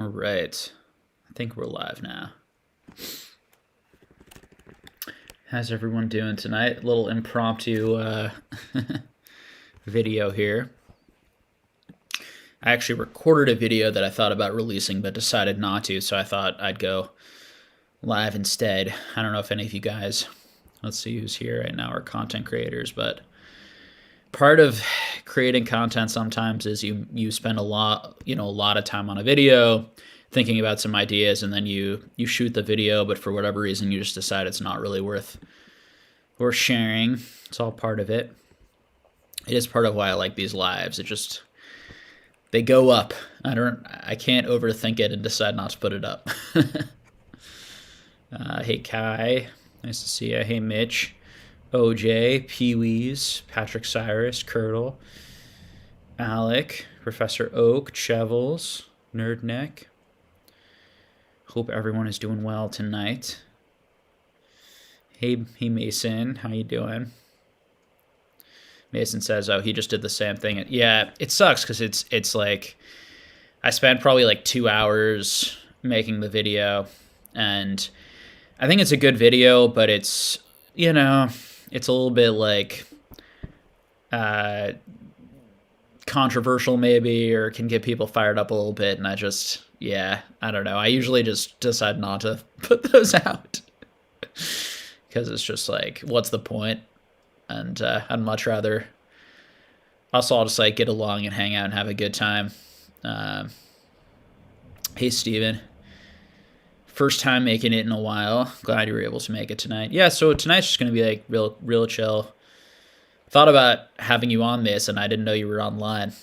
All right. I think we're live now. How's everyone doing tonight? A little impromptu video here. I actually recorded a video that I thought about releasing but decided not to, so I thought I'd go live instead. I don't know if any of you guys, let's see who's here right now, are content creators, but part of creating content sometimes is you spend a lot of time on a video thinking about some ideas, and then you shoot the video, but for whatever reason you just decide it's not really worth sharing. It's all part of it. It is part of why I like these lives. They go up. I can't overthink it and decide not to put it up. Hey Kai, nice to see you. Hey Mitch, OJ, Pee-wees, Patrick Cyrus, Curdle, Alec, Professor Oak, Chevels, Nerdneck. Hope everyone is doing well tonight. Hey Mason, how you doing? Mason says, oh, he just did the same thing. Yeah, it sucks because it's like I spent probably like 2 hours making the video, and I think it's a good video, but it's a little bit like controversial maybe, or can get people fired up a little bit, and I don't know. I usually just decide not to put those out because it's just like, what's the point? And I'd much rather us all just like get along and hang out and have a good time. Hey Steven, first time making it in a while. Glad you were able to make it tonight. Yeah, so tonight's just gonna be like real chill. Thought about having you on this, and I didn't know you were online.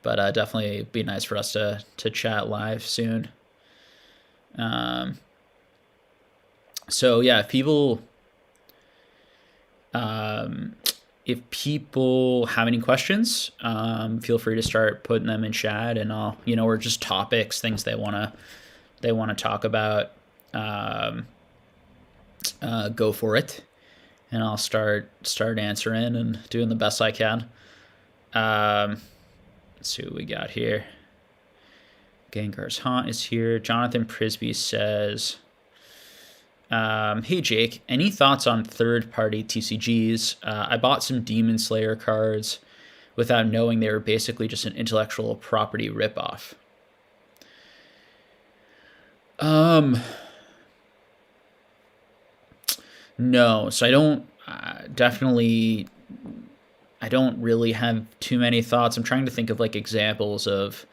But definitely be nice for us to chat live soon. So yeah, if people have any questions, feel free to start putting them in chat, and I'll, or just topics, things they wanna talk about. Go for it, and I'll start answering and doing the best I can. Let's see what we got here. Gengar's Haunt is here. Jonathan Prisby says, hey Jake, any thoughts on third-party TCGs? I bought some Demon Slayer cards without knowing they were basically just an intellectual property ripoff. No, so I don't I don't really have too many thoughts. I'm trying to think of like examples of.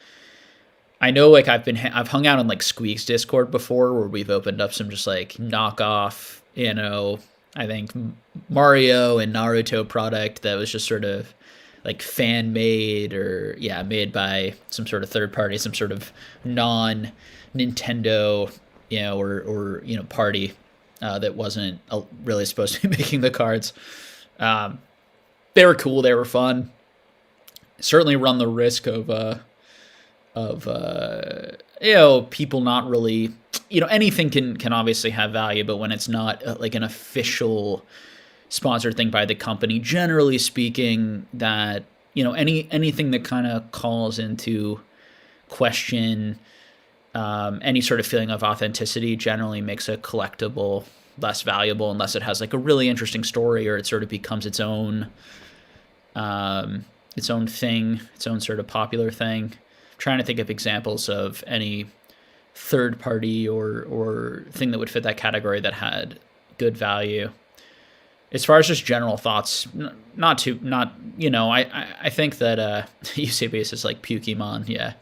I know like I've hung out on like Squeak's Discord before, where we've opened up some just like knockoff, I think Mario and Naruto product that was just sort of like fan made, or made by some sort of third party, some sort of non Nintendo, or party that wasn't really supposed to be making the cards. They were cool. They were fun. Certainly run the risk of people not really, anything can obviously have value, but when it's not like an official sponsored thing by the company, generally speaking, that, anything that kind of calls into question any sort of feeling of authenticity generally makes a collectible less valuable, unless it has like a really interesting story, or it sort of becomes its own thing, its own sort of popular thing. I'm trying to think of examples of any third party or thing that would fit that category that had good value. As far as just general thoughts, I think that you say basis like Pokemon,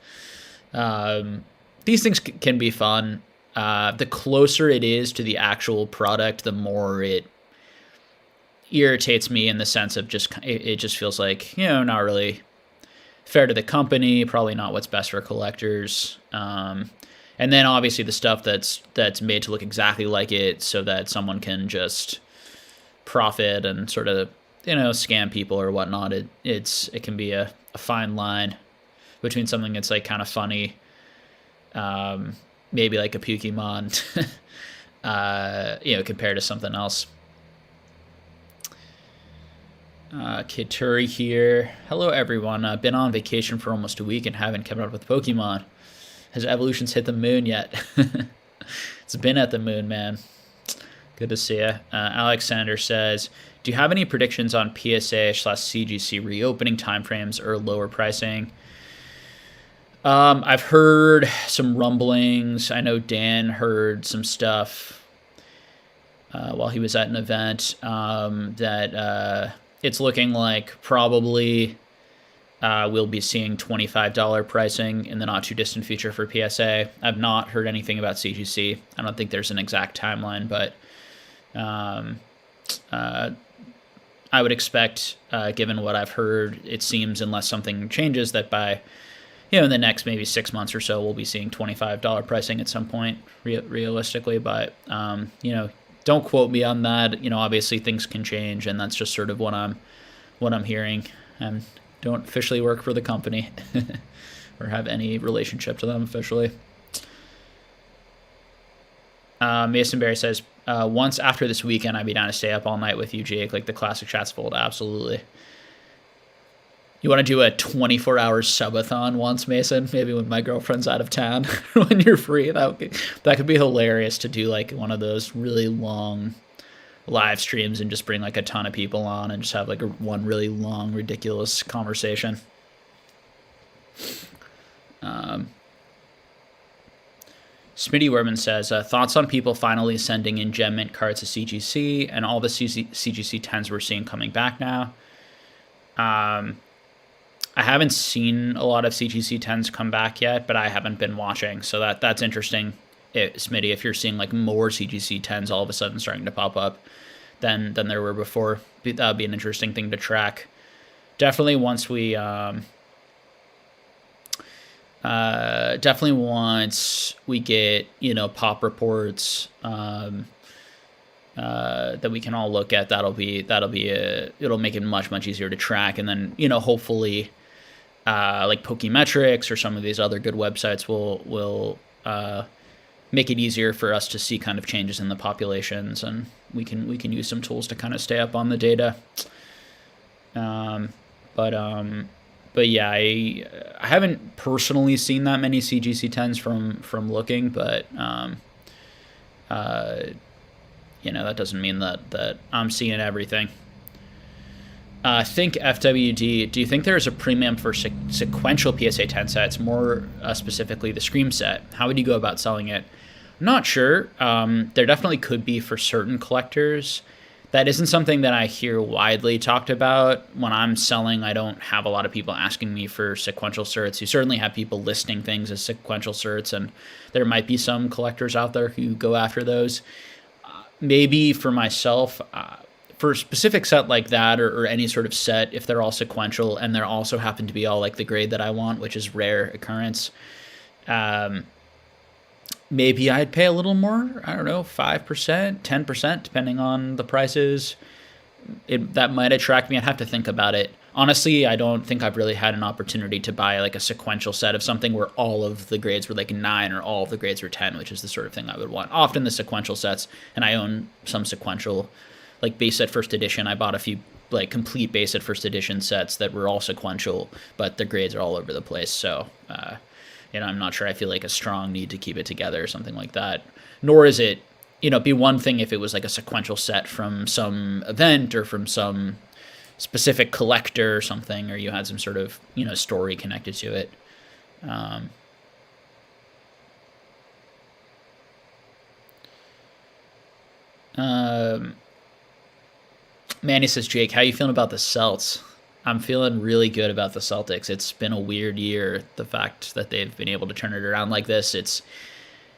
these things can be fun. The closer it is to the actual product, the more it irritates me, in the sense of it just feels like, not really fair to the company, probably not what's best for collectors. And then obviously the stuff that's made to look exactly like it so that someone can just profit and sort of, scam people or whatnot. It can be a fine line between something that's like kind of funny, maybe like a Pokemon, compared to something else. Kid here. Hello, everyone. I've been on vacation for almost a week and haven't kept up with Pokemon. Has Evolutions hit the moon yet? It's been at the moon, man. Good to see you. Alexander says, do you have any predictions on PSA/CGC reopening timeframes or lower pricing? I've heard some rumblings. I know Dan heard some stuff while he was at an event that it's looking like probably we'll be seeing $25 pricing in the not too distant future for PSA. I've not heard anything about CGC. I don't think there's an exact timeline, but I would expect, given what I've heard, it seems, unless something changes, that by in the next maybe 6 months or so, we'll be seeing $25 pricing at some point, realistically. But don't quote me on that. Obviously things can change, and that's just sort of what I'm hearing. And don't officially work for the company or have any relationship to them officially. Mason Berry says, once after this weekend, I'd be down to stay up all night with you, Jake, like the classic chats fold. Absolutely. You want to do a 24-hour subathon once, Mason? Maybe when my girlfriend's out of town, when you're free. That could be hilarious to do, like one of those really long live streams and just bring like a ton of people on and just have like one really long, ridiculous conversation. Smitty Werman says, thoughts on people finally sending in gem mint cards to CGC and all the CGC 10s we're seeing coming back now. I haven't seen a lot of CGC 10s come back yet, but I haven't been watching, so that's interesting. Smitty, if you're seeing like more CGC 10s all of a sudden starting to pop up than there were before, that would be an interesting thing to track. Definitely once we get pop reports that we can all look at, it'll make it much easier to track, and then hopefully like Pokemetrics or some of these other good websites will make it easier for us to see kind of changes in the populations, and we can use some tools to kind of stay up on the data. But yeah, I haven't personally seen that many CGC 10s from looking, but that doesn't mean that I'm seeing everything. Think FWD, do you think there is a premium for sequential PSA 10 sets, more specifically the Scream set? How would you go about selling it? I'm not sure. There definitely could be for certain collectors. That isn't something that I hear widely talked about. When I'm selling, I don't have a lot of people asking me for sequential certs. You certainly have people listing things as sequential certs, and there might be some collectors out there who go after those. Maybe for myself, for a specific set like that, or any sort of set, if they're all sequential and they also happen to be all like the grade that I want, which is rare occurrence, maybe I'd pay a little more. I don't know, 5%, 10%, depending on the prices. That might attract me. I'd have to think about it. Honestly, I don't think I've really had an opportunity to buy like a sequential set of something where all of the grades were like 9 or all of the grades were 10, which is the sort of thing I would want. Often the sequential sets, and I own some sequential, like base set first edition. I bought a few like complete base set first edition sets that were all sequential, but the grades are all over the place. So, I'm not sure I feel like a strong need to keep it together or something like that. Nor is it, it'd be one thing if it was like a sequential set from some event or from some specific collector or something, or you had some sort of, story connected to it. Manny says, Jake, how you feeling about the Celts? I'm feeling really good about the Celtics. It's been a weird year, the fact that they've been able to turn it around like this.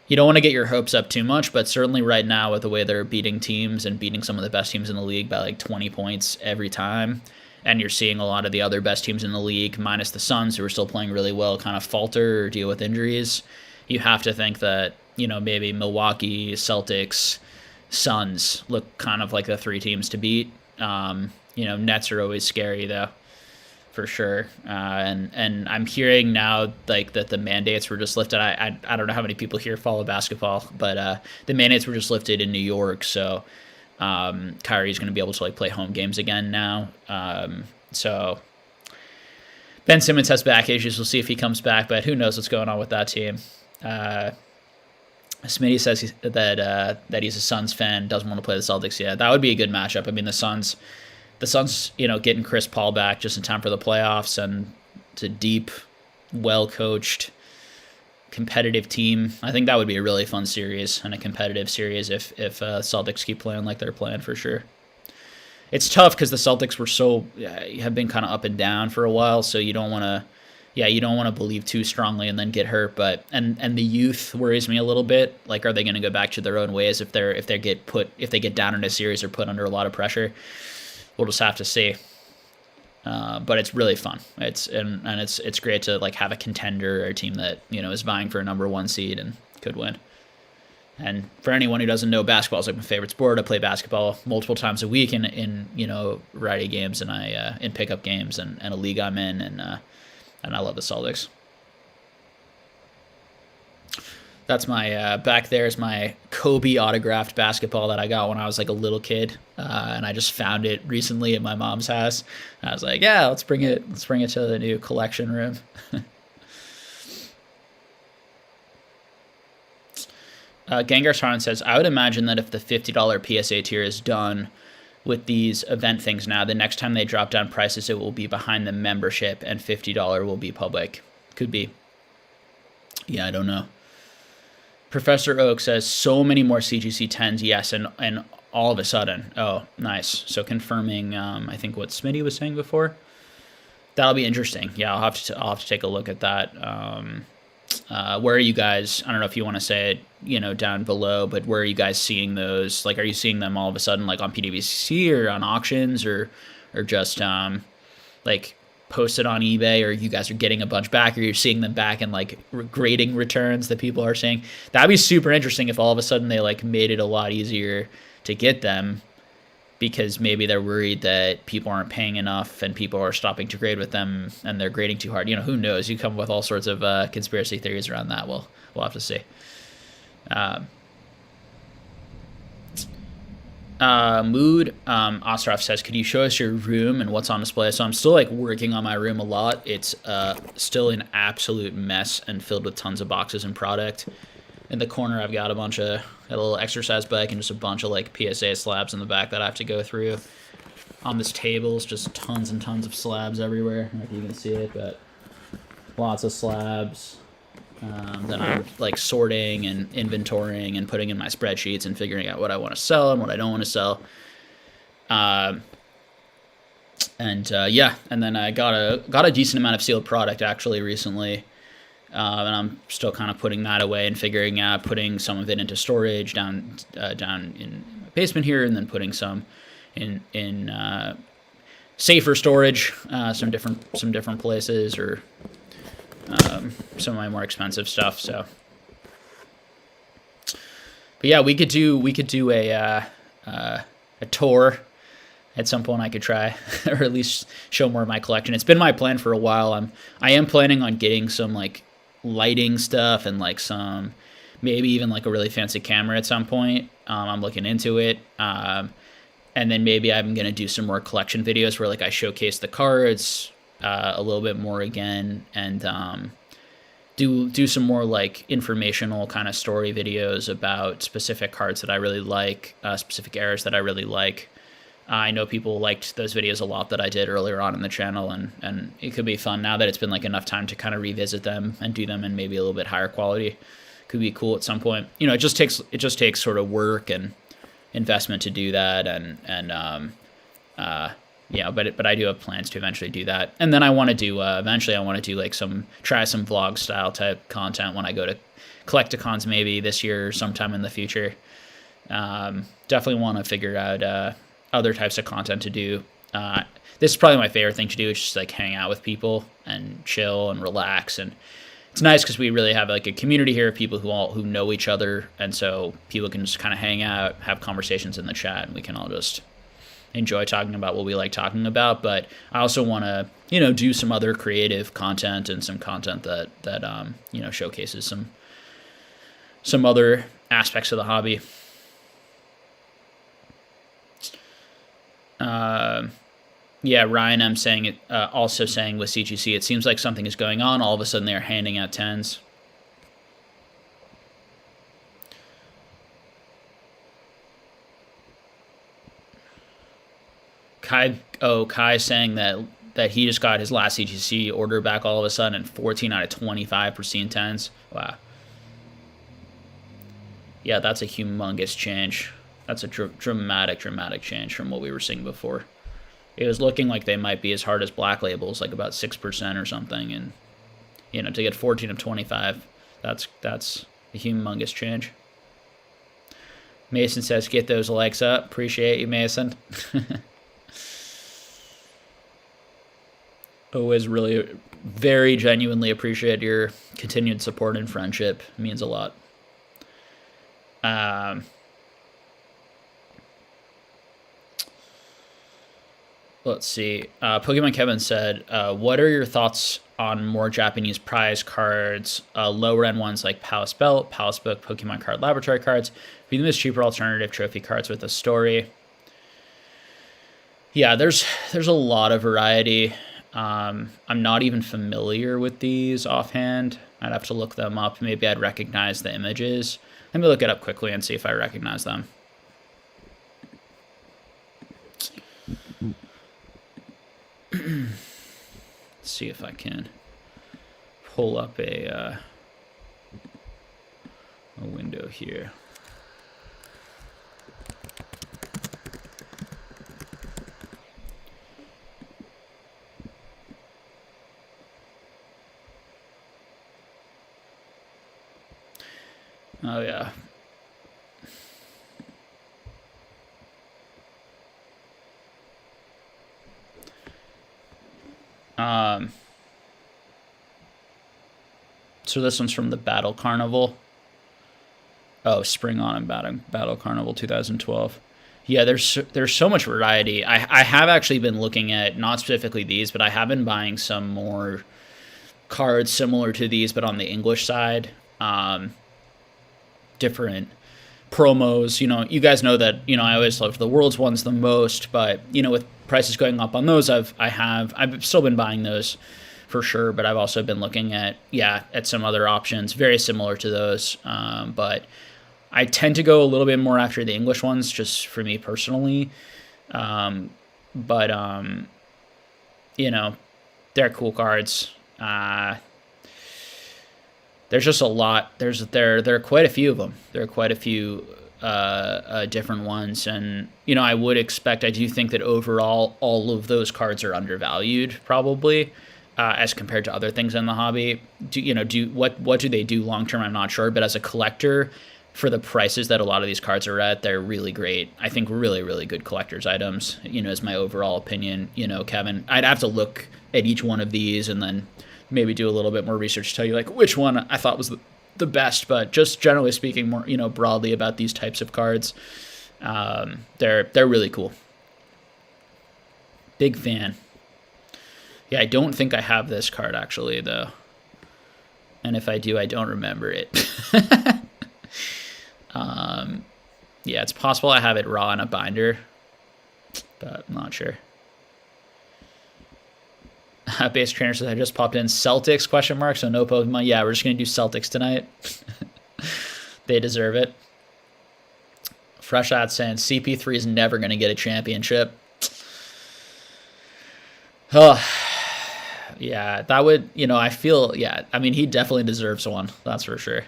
You don't want to get your hopes up too much, but certainly right now with the way they're beating teams and beating some of the best teams in the league by like 20 points every time, and you're seeing a lot of the other best teams in the league, minus the Suns, who are still playing really well, kind of falter or deal with injuries, you have to think that, maybe Milwaukee, Celtics, Suns look kind of like the three teams to beat. Nets are always scary though, for sure. And I'm hearing now like that the mandates were just lifted. I don't know how many people here follow basketball, but the mandates were just lifted in New York. So Kyrie's going to be able to like play home games again now. So Ben Simmons has back issues. We'll see if he comes back, but who knows what's going on with that team. Smitty says that he's a Suns fan, doesn't want to play the Celtics. Yeah, that would be a good matchup. I mean, the Suns, getting Chris Paul back just in time for the playoffs, and it's a deep, well-coached, competitive team. I think that would be a really fun series and a competitive series if Celtics keep playing like they're playing, for sure. It's tough because the Celtics have been kind of up and down for a while, so you don't want to believe too strongly and then get hurt. But and the youth worries me a little bit. Like, are they going to go back to their own ways if they get down in a series or put under a lot of pressure? We'll just have to see. But it's really fun. It's great to like have a contender or a team that is vying for a number 1 seed and could win. And for anyone who doesn't know, basketball is like my favorite sport. I play basketball multiple times a week in variety games, and in pickup games and a league I'm in, and I love the Celtics. That's my back there is my Kobe autographed basketball that I got when I was like a little kid, and I just found it recently at my mom's house. I was like, yeah, let's bring it to the new collection room. Gengar Sharon says, I would imagine that if the $50 PSA tier is done with these event things now, the next time they drop down prices, it will be behind the membership, and $50 will be public. Could be. Yeah, I don't know. Professor Oak says, so many more CGC 10s, yes, and all of a sudden. Oh, nice. So confirming, I think what Smitty was saying before. That'll be interesting. Yeah, I'll have to take a look at that. Where are you guys? I don't know if you want to say it, down below, but where are you guys seeing those? Like, are you seeing them all of a sudden, like on PWC or on auctions, or just like posted on eBay, or you guys are getting a bunch back, or you're seeing them back in like grading returns that people are saying? That'd be super interesting if all of a sudden they like made it a lot easier to get them, because maybe they're worried that people aren't paying enough and people are stopping to grade with them and they're grading too hard. Who knows? You come up with all sorts of conspiracy theories around that. We'll have to see. Mood Ostrov says, could you show us your room and what's on display? So I'm still like working on my room a lot. It's still an absolute mess and filled with tons of boxes and product. In the corner, I've got a little exercise bike and just a bunch of like PSA slabs in the back that I have to go through. On this table is just tons and tons of slabs everywhere. I don't know if you can see it, but lots of slabs that I'm like sorting and inventorying and putting in my spreadsheets and figuring out what I want to sell and what I don't want to sell. And then I got a decent amount of sealed product actually recently. And I'm still kind of putting that away and figuring out putting some of it into storage down in my basement here, and then putting some in safer storage, some different places, or some of my more expensive stuff. So, but yeah, we could do a tour at some point. I could try, or at least show more of my collection. It's been my plan for a while. I am planning on getting some like lighting stuff and like some, maybe even like a really fancy camera at some point. I'm looking into it. And then maybe I'm going to do some more collection videos where like I showcase the cards a little bit more again, and do some more like informational kind of story videos about specific cards that I really like, specific eras that I really like. I know people liked those videos a lot that I did earlier on in the channel, and it could be fun now that it's been like enough time to kind of revisit them and do them in maybe a little bit higher quality. Could be cool at some point. It just takes sort of work and investment to do that, but I do have plans to eventually do that. And then I want to do eventually I want to do like try some vlog style type content when I go to Collecticons maybe this year or sometime in the future. Definitely want to figure out other types of content to do. This is probably my favorite thing to do. It's just like hang out with people and chill and relax. And it's nice because we really have like a community here of people who know each other. And so people can just kind of hang out, have conversations in the chat, and we can all just enjoy talking about what we like talking about. But I also want to, do some other creative content and some content that showcases some other aspects of the hobby. Ryan M saying it, also saying with CGC, it seems like something is going on. All of a sudden they're handing out 10s. Kai saying that he just got his last CGC order back all of a sudden, and 14 out of 25 pristine 10s. Wow. Yeah, that's a humongous change. That's a dramatic change from what we were seeing before. It was looking like they might be as hard as black labels, like about 6% or something, and to get 14 of 25, that's a humongous change. Mason says, "Get those likes up." Appreciate you, Mason. Always really, very genuinely appreciate your continued support and friendship. It means a lot. Let's see. Pokemon Kevin said, what are your thoughts on more Japanese prize cards, lower end ones like Palace Belt, Palace Book, Pokemon Card Laboratory cards, be them as cheaper alternative trophy cards with a story? Yeah, there's a lot of variety. I'm not even familiar with these offhand. I'd have to look them up. Maybe I'd recognize the images. Let me look it up quickly and see if I recognize them. Let's see if I can pull up a window here. Oh, yeah. So this one's from the Battle Carnival. Oh, Spring On and Battle Carnival 2012. Yeah, there's so much variety. I have actually been looking at, not specifically these, but I have been buying some more cards similar to these, but on the English side. Different promos. You guys know that, I always loved the Worlds ones the most, but, with prices going up on those, I've still been buying those for sure, but I've also been looking at some other options very similar to those. But I tend to go a little bit more after the English ones, just for me personally. But they're cool cards. There's just a lot. There are quite a few of them. There are quite a few different ones, and I do think that overall all of those cards are undervalued, probably, as compared to other things in the hobby. What do they do long term? I'm not sure, but as a collector, for the prices that a lot of these cards are at, they're really great. I think really, really good collector's items. Is my overall opinion. Kevin, I'd have to look at each one of these and then maybe do a little bit more research to tell you like which one I thought was the best, but just generally speaking, more broadly about these types of cards, they're really cool. Big fan. Yeah, I don't think I have this card actually though, and if I do, I don't remember it. Yeah, it's possible I have it raw in a binder, but I'm not sure. Base Trainer says I just popped in Celtics ? So no Pokemon. Yeah, we're just gonna do Celtics tonight. They deserve it. Fresh Out saying CP3 is never gonna get a championship. Oh, yeah, that would I feel I mean he definitely deserves one. That's for sure.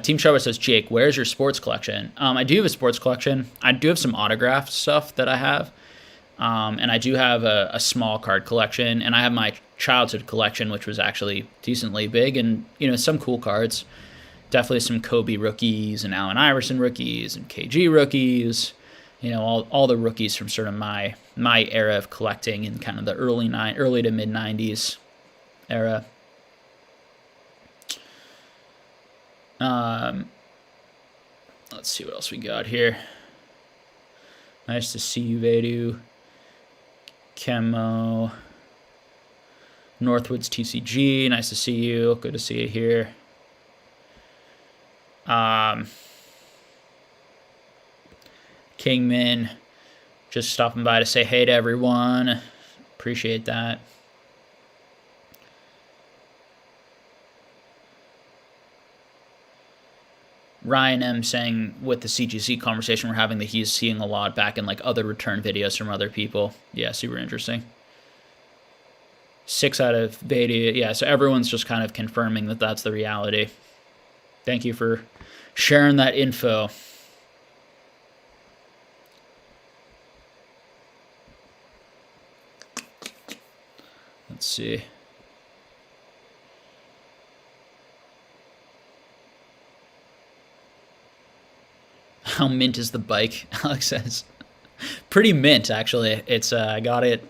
Team Shower says, Jake, where's your sports collection? I do have a sports collection. I do have some autographed stuff that I have. And I do have a small card collection, and I have my childhood collection, which was actually decently big, and some cool cards. Definitely some Kobe rookies and Allen Iverson rookies and KG rookies. All the rookies from sort of my era of collecting in kind of the early to mid 90s era. Let's see what else we got here. Nice to see you, Vedu. Chemo. Northwoods TCG, nice to see you. Good to see you here. Kingman, just stopping by to say hey to everyone. Appreciate that. Ryan M saying with the CGC conversation we're having that he's seeing a lot back in like other return videos from other people. Yeah, super interesting. 6 out of beta. Yeah, so everyone's just kind of confirming that that's the reality. Thank you for sharing that info. Let's see. How mint is the bike? Alex says. Pretty mint, actually. It's I got it.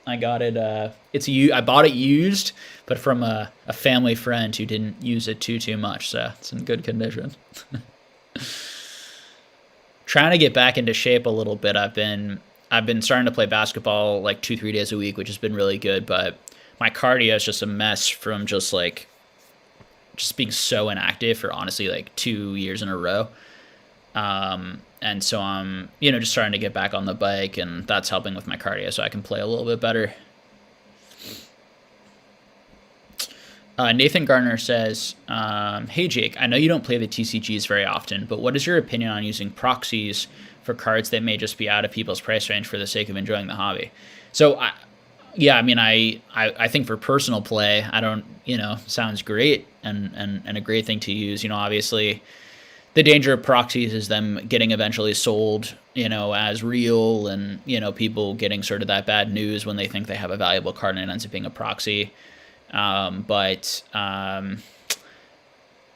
I bought it used, but from a family friend who didn't use it too much, so it's in good condition. Trying to get back into shape a little bit. I've been starting to play basketball like 2-3 days a week, which has been really good, but my cardio is just a mess from just being so inactive for honestly like 2 years in a row. And so I'm, just starting to get back on the bike, and that's helping with my cardio so I can play a little bit better. Nathan Garner says, hey Jake, I know you don't play the TCGs very often, but what is your opinion on using proxies for cards that may just be out of people's price range for the sake of enjoying the hobby? So I think for personal play, I don't, sounds great and a great thing to use. Obviously the danger of proxies is them getting eventually sold, as real, and, people getting sort of that bad news when they think they have a valuable card and it ends up being a proxy. But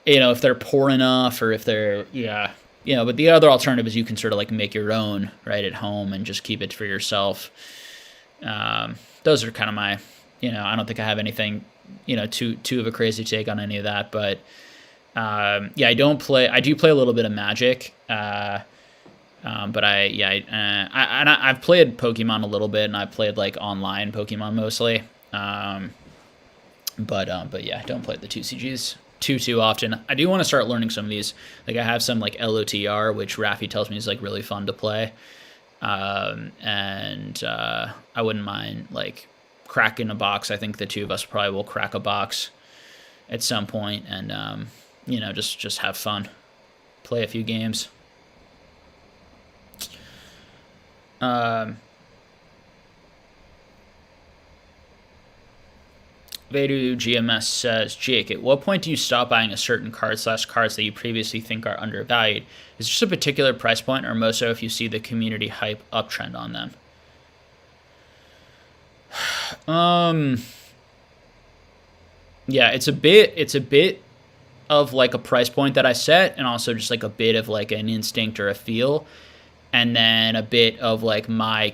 if they're poor enough, or if they're, but the other alternative is you can sort of like make your own right at home and just keep it for yourself. Those are kind of my, I don't think I have anything, too of a crazy take on any of that, but I do play a little bit of Magic, but I've played Pokemon a little bit, and I've played like online Pokemon mostly. But yeah, I don't play the 2CGs too often. I do want to start learning some of these. Like I have some like LOTR, which Rafi tells me is like really fun to play. And I wouldn't mind like cracking a box. I think the two of us probably will crack a box at some point, and just have fun, play a few games. Vedu GMS says, Jake, at what point do you stop buying a certain card/cards that you previously think are undervalued? Is there just a particular price point, or more so if you see the community hype uptrend on them? Yeah, it's a bit of like a price point that I set, and also just like a bit of like an instinct or a feel, and then a bit of like my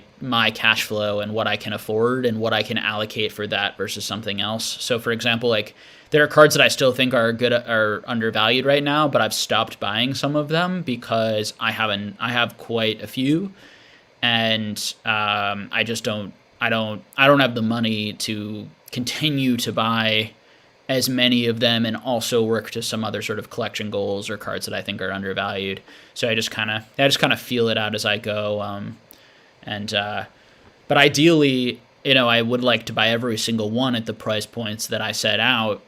cash flow and what I can afford and what I can allocate for that versus something else. So for example, like there are cards that I still think are undervalued right now, but I've stopped buying some of them because I have quite a few, and I don't have the money to continue to buy as many of them and also work to some other sort of collection goals or cards that I think are undervalued. So I just kind of feel it out as I go. But ideally, I would like to buy every single one at the price points that I set out.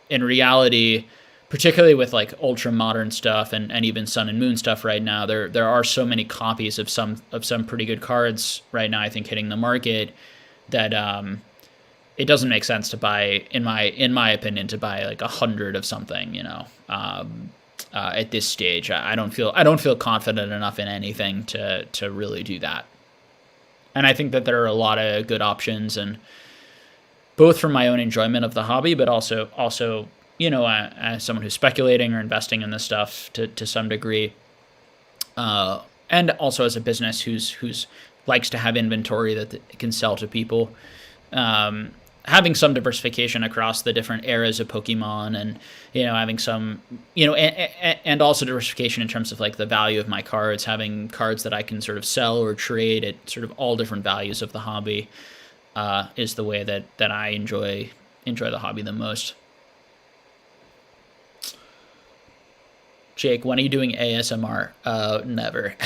In reality, particularly with like ultra modern stuff and even Sun and Moon stuff right now, there are so many copies of some pretty good cards right now, I think, hitting the market that it doesn't make sense to buy, in my opinion, to buy like 100 of something, at this stage. I don't feel confident enough in anything to really do that. And I think that there are a lot of good options, and both for my own enjoyment of the hobby, but also as someone who's speculating or investing in this stuff to some degree, and also as a business who's likes to have inventory that it can sell to people. Having some diversification across the different eras of Pokemon, and having some and also diversification in terms of like the value of my cards, having cards that I can sort of sell or trade at sort of all different values of the hobby, is the way that I enjoy the hobby the most. Jake, when are you doing ASMR? Never.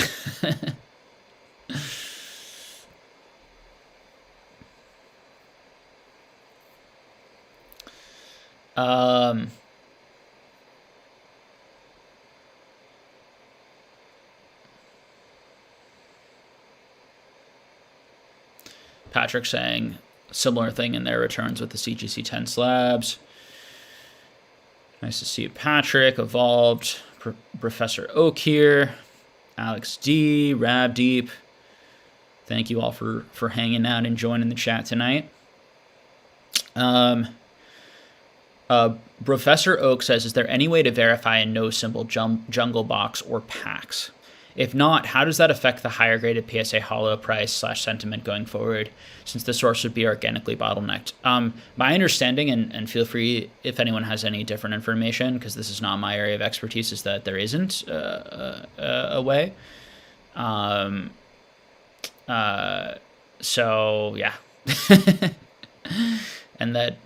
Patrick saying similar thing in their returns with the CGC 10 slabs. Nice to see you, Patrick. Evolved. Professor Oak here. Alex D. Rab Deep. Thank you all for hanging out and joining the chat tonight. Professor Oak says, is there any way to verify a no symbol jungle box or packs? If not, how does that affect the higher graded PSA hollow price / sentiment going forward, since the source would be organically bottlenecked? My understanding, and feel free if anyone has any different information, because this is not my area of expertise, is that there isn't a way. So yeah. And that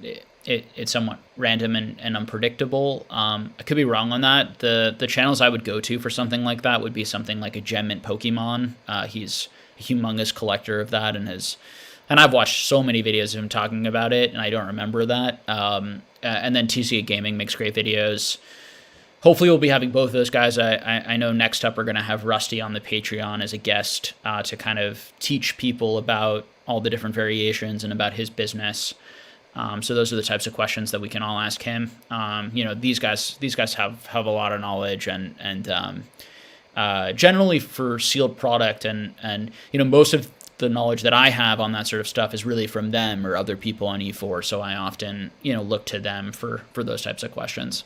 it's somewhat random and unpredictable. I could be wrong on that. The channels I would go to for something like that would be something like a Gem Mint Pokemon. He's a humongous collector of that, and I've watched so many videos of him talking about it, and I don't remember that. And then TCA Gaming makes great videos. Hopefully we'll be having both of those guys. I know next up we're going to have Rusty on the Patreon as a guest to kind of teach people about all the different variations and about his business. So those are the types of questions that we can all ask him. These guys have a lot of knowledge and generally for sealed product and most of the knowledge that I have on that sort of stuff is really from them or other people on E4. So I often, look to them for those types of questions.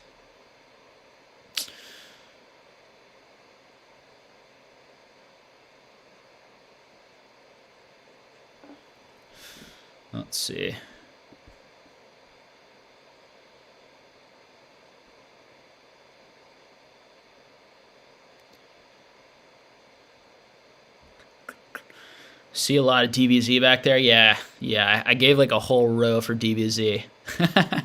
Let's see. See a lot of DBZ back there? Yeah. I gave like a whole row for DBZ. I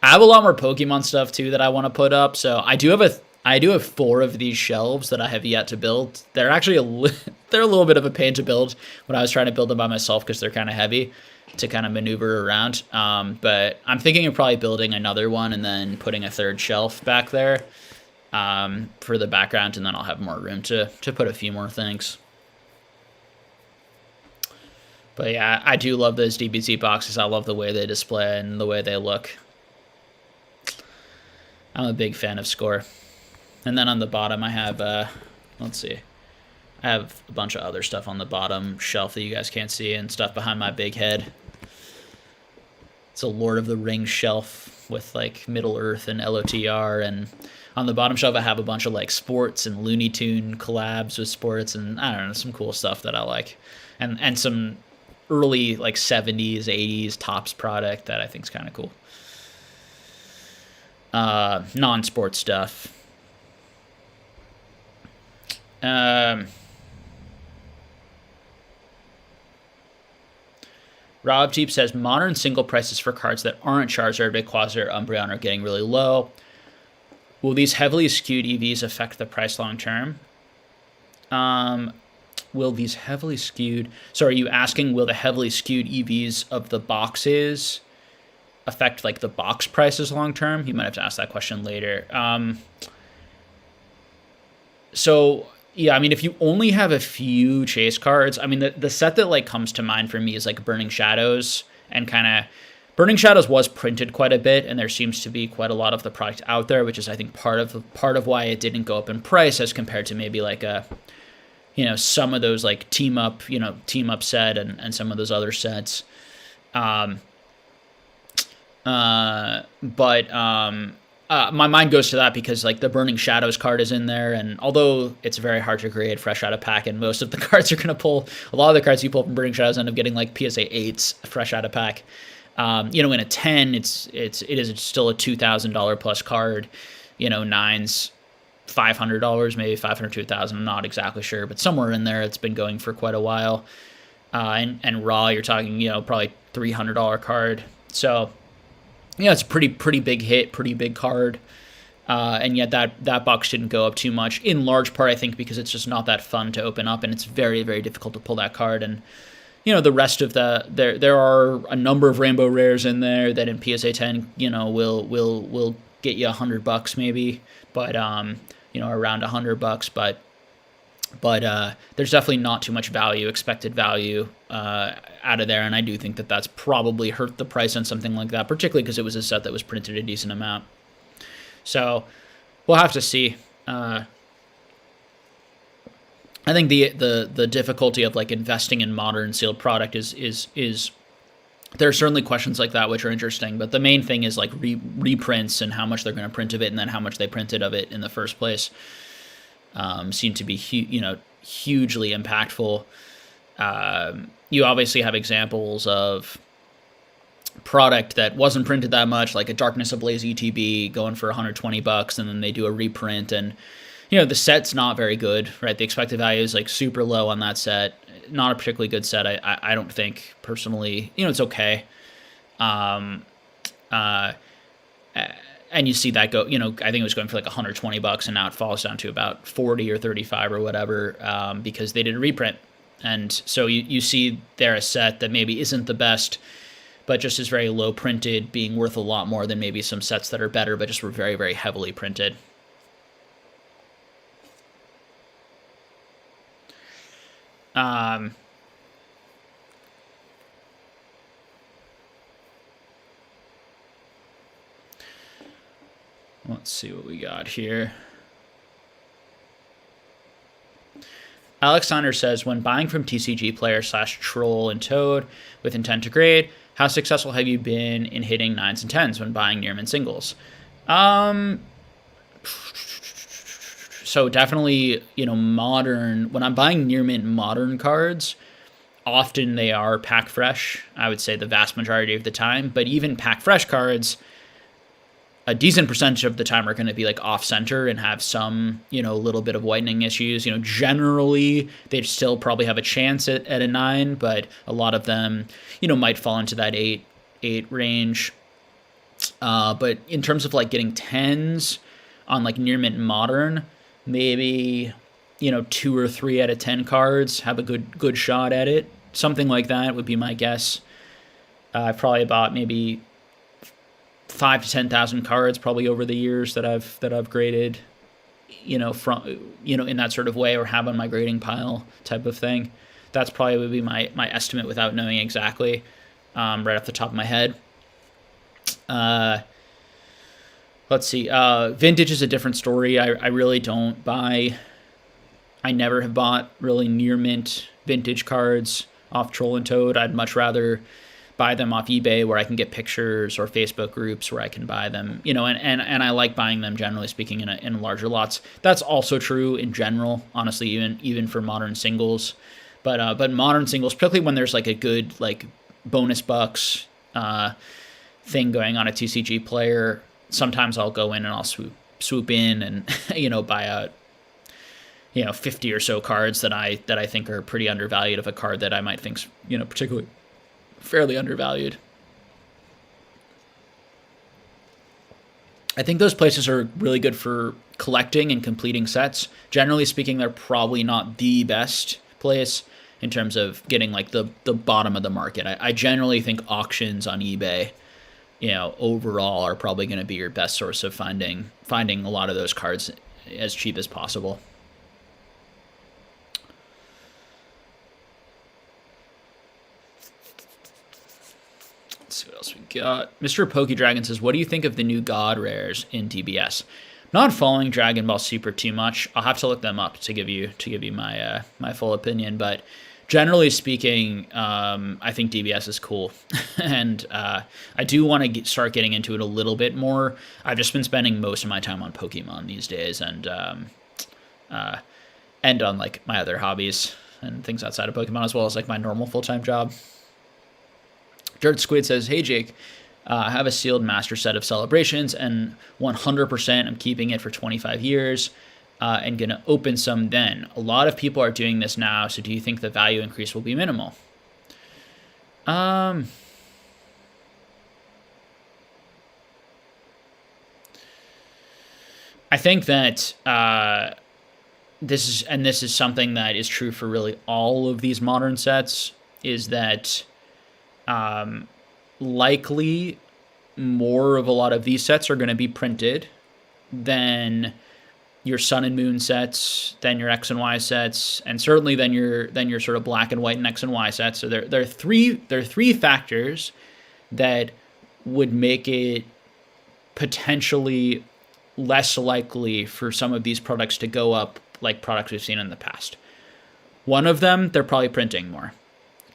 have a lot more Pokemon stuff too that I want to put up. So I do have 4 of these shelves that I have yet to build. They're actually they're a little bit of a pain to build when I was trying to build them by myself because they're kind of heavy to kind of maneuver around. But I'm thinking of probably building another one and then putting a 3rd shelf back there for the background, and then I'll have more room to put a few more things. But yeah, I do love those DBZ boxes. I love the way they display and the way they look. I'm a big fan of Score. And then on the bottom I have, let's see. I have a bunch of other stuff on the bottom shelf that you guys can't see and stuff behind my big head. It's a Lord of the Rings shelf with like Middle Earth and LOTR. And on the bottom shelf I have a bunch of like sports and Looney Tune collabs with sports and I don't know, some cool stuff that I like. And some early like 70s, 80s Topps product that I think is kind of cool. Non-sports stuff. Rob Jeep says modern single prices for cards that aren't Charizard, Rayquaza, or Umbreon are getting really low. Will these heavily skewed EVs affect the price long term? Will these heavily skewed... So are you asking, will the heavily skewed EVs of the boxes affect like the box prices long term? You might have to ask that question later. So yeah, I mean, if you only have a few chase cards, I mean, the set that like comes to mind for me is like Burning Shadows, and kind of Burning Shadows was printed quite a bit, and there seems to be quite a lot of the product out there, which is I think part of why it didn't go up in price as compared to maybe like a, some of those like team up set and some of those other sets. My mind goes to that because like the Burning Shadows card is in there, and although it's very hard to create fresh out of pack, and most of the cards you're going to pull, a lot of the cards you pull from Burning Shadows end up getting like PSA 8s fresh out of pack. In a 10, it is still a $2,000 plus card. 9s, $500, maybe $500 to $1,000. I'm not exactly sure, but somewhere in there it's been going for quite a while. And raw, you're talking, probably $300 card. So it's a pretty big hit, pretty big card. And yet that box didn't go up too much, in large part, I think, because it's just not that fun to open up, and it's very, very difficult to pull that card. And, the rest of there are a number of rainbow rares in there that in PSA 10, will get you $100 maybe, but, around $100, but But there's definitely not too much value, expected value out of there, and I do think that that's probably hurt the price on something like that, particularly because it was a set that was printed a decent amount. So we'll have to see. I think the difficulty of like investing in modern sealed product is there are certainly questions like that which are interesting, but the main thing is like reprints and how much they're going to print of it, and then how much they printed of it in the first place. Seem to be hugely impactful. You obviously have examples of product that wasn't printed that much, like a Darkness Ablaze ETB going for $120, and then they do a reprint, and the set's not very good, right? The expected value is like super low on that set. Not a particularly good set, I don't think, personally. It's okay. And you see that go, I think it was going for like $120, and now it falls down to about 40 or 35 or whatever, because they did a reprint. And so you see there a set that maybe isn't the best, but just is very low printed, being worth a lot more than maybe some sets that are better, but just were very, very heavily printed. Let's see what we got here. Alexander says, when buying from TCG player / troll and toad with intent to grade, how successful have you been in hitting 9s and 10s when buying near-mint singles? So definitely, modern, when I'm buying near-mint modern cards, often they are pack fresh, I would say the vast majority of the time, but even pack fresh cards, a decent percentage of the time are going to be like off center and have some, little bit of whitening issues. Generally they'd still probably have a chance at a 9, but a lot of them, might fall into that 8 range. But in terms of like getting 10s on like near mint modern, maybe, 2 or 3 out of 10 cards have a good shot at it. Something like that would be my guess. I've probably bought maybe 5,000 to 10,000 cards probably over the years that I've graded, from in that sort of way, or have on my grading pile type of thing. That's probably would be my estimate without knowing exactly, right off the top of my head. Let's see. Vintage is a different story. I really don't buy. I never have bought really near mint vintage cards off Troll and Toad. I'd much rather buy them off eBay where I can get pictures, or Facebook groups where I can buy them, and I like buying them, generally speaking, in larger lots. That's also true in general, honestly, even for modern singles. But modern singles, particularly when there's like a good like bonus bucks thing going on a TCG player, sometimes I'll go in and I'll swoop in and buy out 50 or so cards that I think are pretty undervalued of a card that I might think's particularly fairly undervalued. I think those places are really good for collecting and completing sets. Generally speaking, they're probably not the best place in terms of getting like the bottom of the market. I generally think auctions on eBay, overall are probably going to be your best source of finding a lot of those cards as cheap as possible. Let's see what else we got. Mr. Pokedragon says, what do you think of the new God Rares in DBS? Not following Dragon Ball Super too much. I'll have to look them up to give you my my full opinion, but generally speaking, I think DBS is cool, and I do want to start getting into it a little bit more. I've just been spending most of my time on Pokemon these days, and on like my other hobbies and things outside of Pokemon, as well as like my normal full-time job. Dirt Squid says, hey Jake, I have a sealed master set of Celebrations, and 100% I'm keeping it for 25 years and going to open some then. A lot of people are doing this now, so do you think the value increase will be minimal? I think that this is something that is true for really all of these modern sets, is that likely more of a lot of these sets are going to be printed than your sun and moon sets, then your X and Y sets, and certainly then your sort of black and white and X and Y sets. So there are three factors that would make it potentially less likely for some of these products to go up like products we've seen in the past. One of them, they're probably printing more.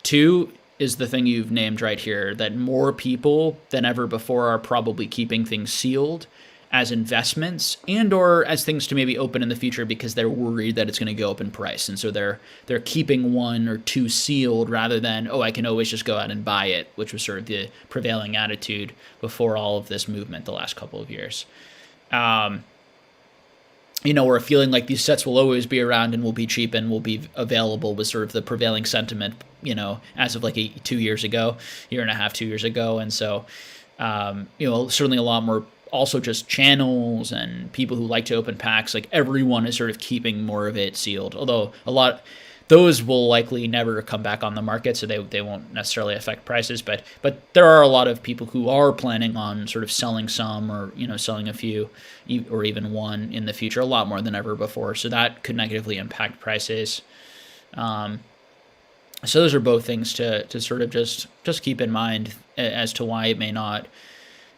Two is the thing you've named right here, that more people than ever before are probably keeping things sealed as investments and or as things to maybe open in the future because they're worried that it's going to go up in price. And so they're keeping one or two sealed rather than, oh, I can always just go out and buy it, which was sort of the prevailing attitude before all of this movement the last couple of years. Or feeling like these sets will always be around and will be cheap and will be available was sort of the prevailing sentiment, as of like 2 years ago, year and a half, 2 years ago. And so, certainly a lot more also just channels and people who like to open packs, like everyone is sort of keeping more of it sealed. Although those will likely never come back on the market, so they won't necessarily affect prices. But there are a lot of people who are planning on sort of selling some or selling a few or even one in the future, a lot more than ever before. So that could negatively impact prices. So those are both things to sort of just keep in mind as to why it may not.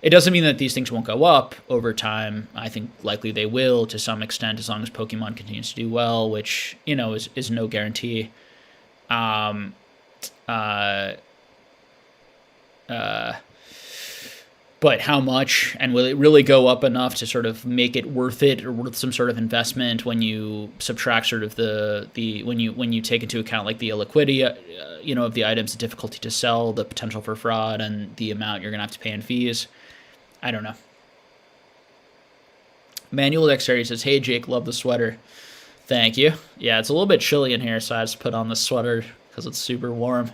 It doesn't mean that these things won't go up over time. I think likely they will to some extent as long as Pokemon continues to do well, which, is no guarantee. But how much, and will it really go up enough to sort of make it worth it or worth some sort of investment when you subtract sort of when you take into account like the illiquidity, of the items, the difficulty to sell, the potential for fraud, and the amount you're going to have to pay in fees. I don't know. Manual Dexterity says, hey, Jake, love the sweater. Thank you. Yeah, it's a little bit chilly in here, so I just put on the sweater because it's super warm.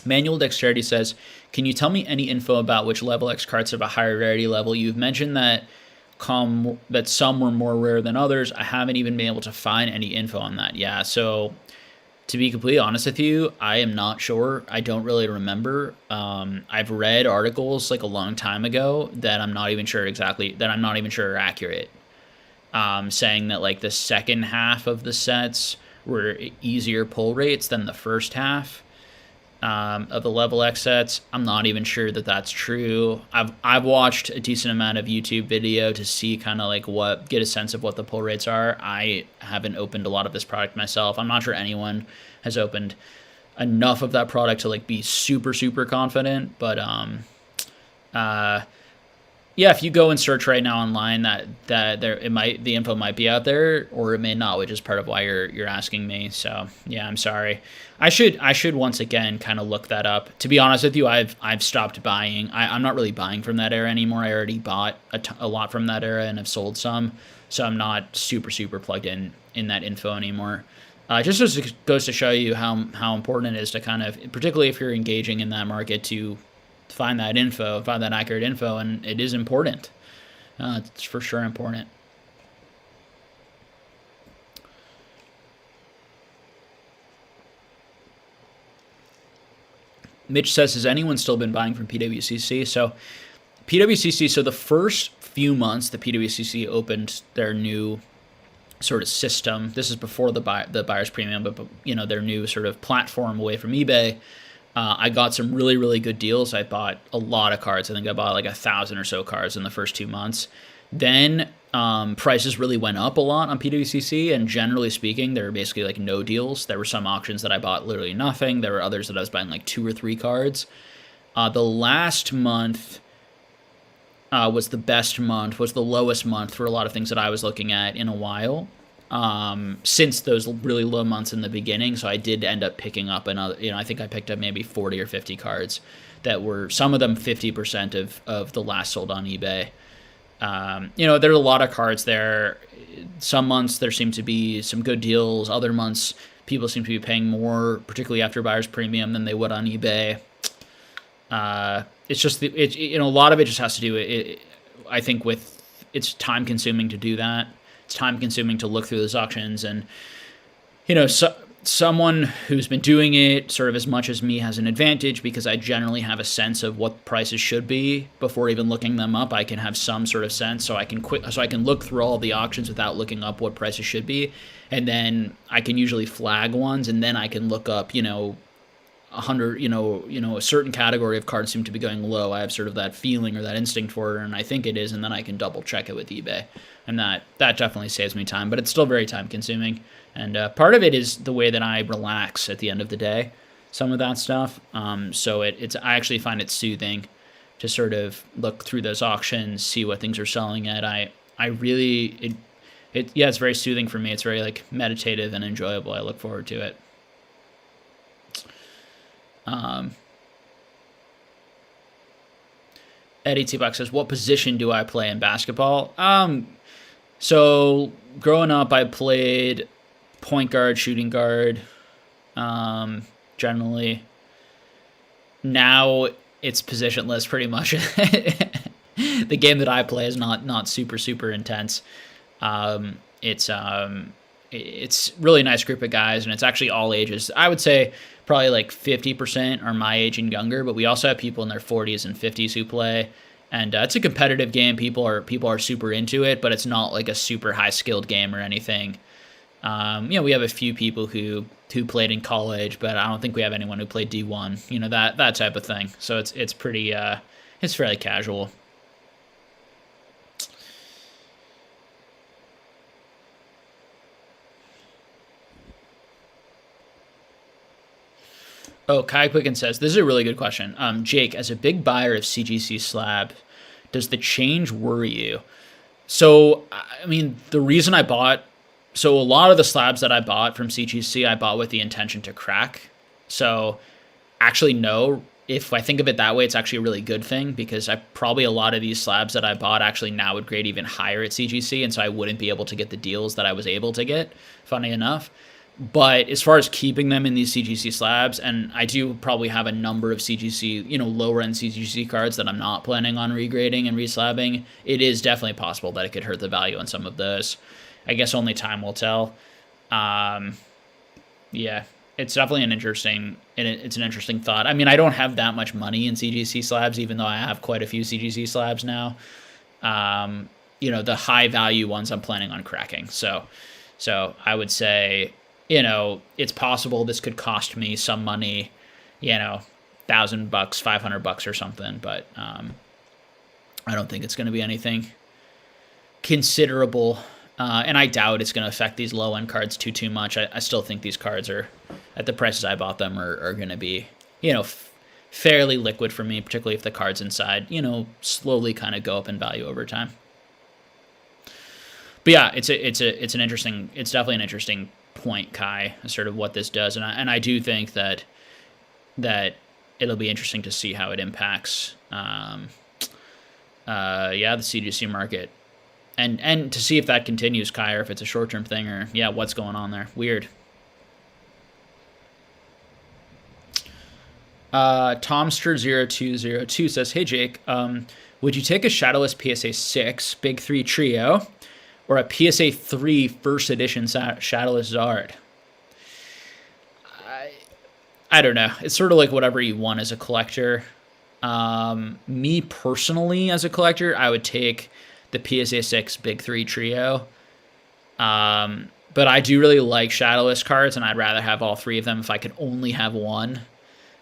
Manual Dexterity says, can you tell me any info about which level X cards have a higher rarity level? You've mentioned that some were more rare than others. I haven't even been able to find any info on that. Yeah, so to be completely honest with you, I am not sure. I don't really remember. I've read articles like a long time ago that I'm not even sure are accurate. Saying that like the second half of the sets were easier pull rates than the first half. Of the level X sets. I'm not even sure that that's true. I've watched a decent amount of YouTube video to see kind of like get a sense of what the pull rates are. I haven't opened a lot of this product myself. I'm not sure anyone has opened enough of that product to like be super, super confident. But yeah, if you go and search right now online, the info might be out there, or it may not, which is part of why you're asking me. So yeah, I'm sorry. I should once again kind of look that up. To be honest with you, I've stopped buying. I'm not really buying from that era anymore. I already bought a lot from that era and have sold some, so I'm not super, super plugged in that info anymore. Just goes to show you how important it is to kind of, particularly if you're engaging in that market, to find that info, find that accurate info, and it is important. It's for sure important. Mitch says, has anyone still been buying from PWCC? So the first few months that PWCC opened their new sort of system, this is before the buyer's premium, but their new sort of platform away from eBay, I got some really, really good deals. I bought a lot of cards. I think I bought like 1,000 or so cards in the first 2 months. Then prices really went up a lot on PWCC, and generally speaking, there were basically like no deals. There were some auctions that I bought literally nothing. There were others that I was buying like 2 or 3 cards. The last month was the best month, was the lowest month for a lot of things that I was looking at in a while. Since those really low months in the beginning, so I did end up picking up another, I think I picked up maybe 40 or 50 cards that were, some of them 50% of the last sold on eBay. There are a lot of cards there. Some months there seem to be some good deals. Other months people seem to be paying more, particularly after buyer's premium, than they would on eBay. It's just, a lot of it just has to do, I think, with it's time consuming to do that. It's time consuming to look through those auctions, and someone who's been doing it sort of as much as me has an advantage because I generally have a sense of what prices should be before even looking them up. I can have some sort of sense, so I can look through all the auctions without looking up what prices should be, and then I can usually flag ones, and then I can look up, 100, a certain category of cards seem to be going low. I have sort of that feeling or that instinct for it, and I think it is, and then I can double check it with eBay, and that definitely saves me time, but it's still very time consuming. And part of it is the way that I relax at the end of the day, some of that stuff. So I actually find it soothing to sort of look through those auctions, see what things are selling at. It's very soothing for me. It's very like meditative and enjoyable. I look forward to it. Eddie T-Box says, what position do I play in basketball? So growing up, I played point guard, shooting guard, generally. Now it's positionless pretty much. The game that I play is not super intense. It's really nice group of guys, and it's actually all ages. I would say probably like 50% are my age and younger, but we also have people in their 40s and 50s who play. And it's a competitive game. People are super into it, but it's not like a super high skilled game or anything. We have a few people who played in college, but I don't think we have anyone who played D1, that type of thing. So it's pretty, it's fairly casual. Oh, Kai Quicken says, this is a really good question. Jake, as a big buyer of CGC Slab, does the change worry you? So, I mean, the reason I bought... So a lot of the slabs that I bought from CGC, I bought with the intention to crack. So actually, no. If I think of it that way, it's actually a really good thing because probably a lot of these slabs that I bought actually now would grade even higher at CGC, and so I wouldn't be able to get the deals that I was able to get, funny enough. But as far as keeping them in these CGC slabs, and I do probably have a number of CGC, lower-end CGC cards that I'm not planning on regrading and reslabbing, it is definitely possible that it could hurt the value on some of those. I guess only time will tell. Yeah, it's definitely an interesting thought. I mean, I don't have that much money in CGC slabs, even though I have quite a few CGC slabs now. The high value ones I'm planning on cracking. So I would say, it's possible this could cost me some money, $1,000, $500 or something, but I don't think it's going to be anything considerable. And I doubt it's going to affect these low-end cards too much. I still think these cards are, at the prices I bought them, are going to be, fairly liquid for me, particularly if the cards inside, slowly kind of go up in value over time. But yeah, it's definitely an interesting point, Kai, sort of what this does, and I do think that it'll be interesting to see how it impacts, the CGC market. And to see if that continues, Kai, or if it's a short-term thing, or, what's going on there. Weird. Tomster0202 says, hey, Jake, would you take a Shadowless PSA 6 Big 3 Trio or a PSA 3 First Edition Shadowless Zard? I don't know. It's sort of like whatever you want as a collector. Me personally, as a collector, I would take the PSA 6 Big 3 Trio. But I do really like Shadowless cards, and I'd rather have all three of them if I could only have one.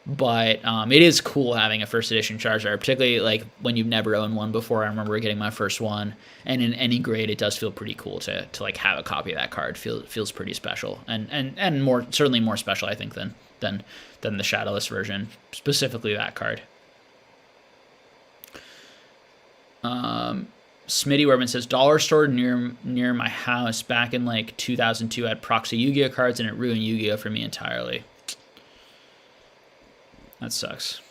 But it is cool having a first edition Charizard, particularly like when you've never owned one before. I remember getting my first one, and in any grade, it does feel pretty cool to like have a copy of that card. Feels pretty special, and certainly more special, I think, than the Shadowless version, specifically that card. Smitty Werman says, dollar store near my house back in like 2002 had proxy Yu-Gi-Oh cards, and it ruined Yu-Gi-Oh for me entirely. That sucks.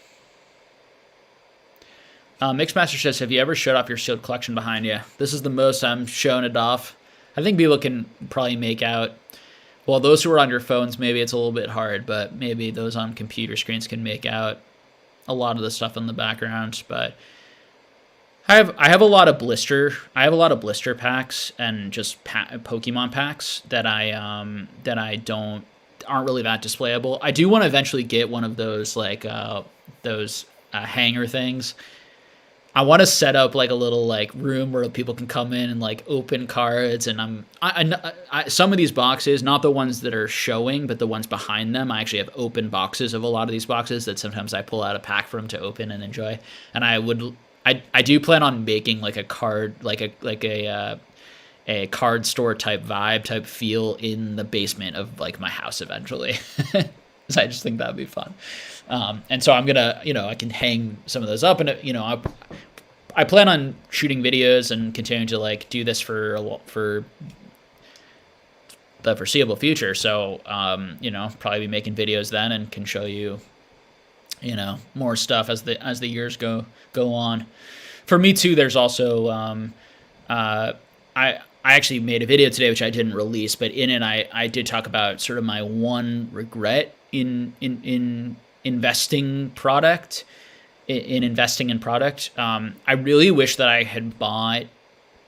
Mixmaster says, have you ever showed off your sealed collection behind you? This is the most I'm showing it off. I think people can probably make out. Well, those who are on your phones, maybe it's a little bit hard, but maybe those on computer screens can make out a lot of the stuff in the background. But I have a lot of blister packs and just Pokemon packs that I don't aren't really that displayable. I do want to eventually get one of those like those hanger things. I want to set up like a little like room where people can come in and like open cards. And some of these boxes, not the ones that are showing, but the ones behind them, I actually have open boxes of a lot of these boxes that sometimes I pull out a pack for them to open and enjoy. And I do plan on making like a card, like a card store type vibe type feel in the basement of like my house eventually. So I just think that'd be fun. And so I'm gonna, I can hang some of those up, and I plan on shooting videos and continuing to like do this for the foreseeable future. So, probably be making videos then and can show you, more stuff as the years go on. For me too, there's also I actually made a video today which I didn't release, but in it I did talk about sort of my one regret in investing product. In investing in product, I really wish that I had bought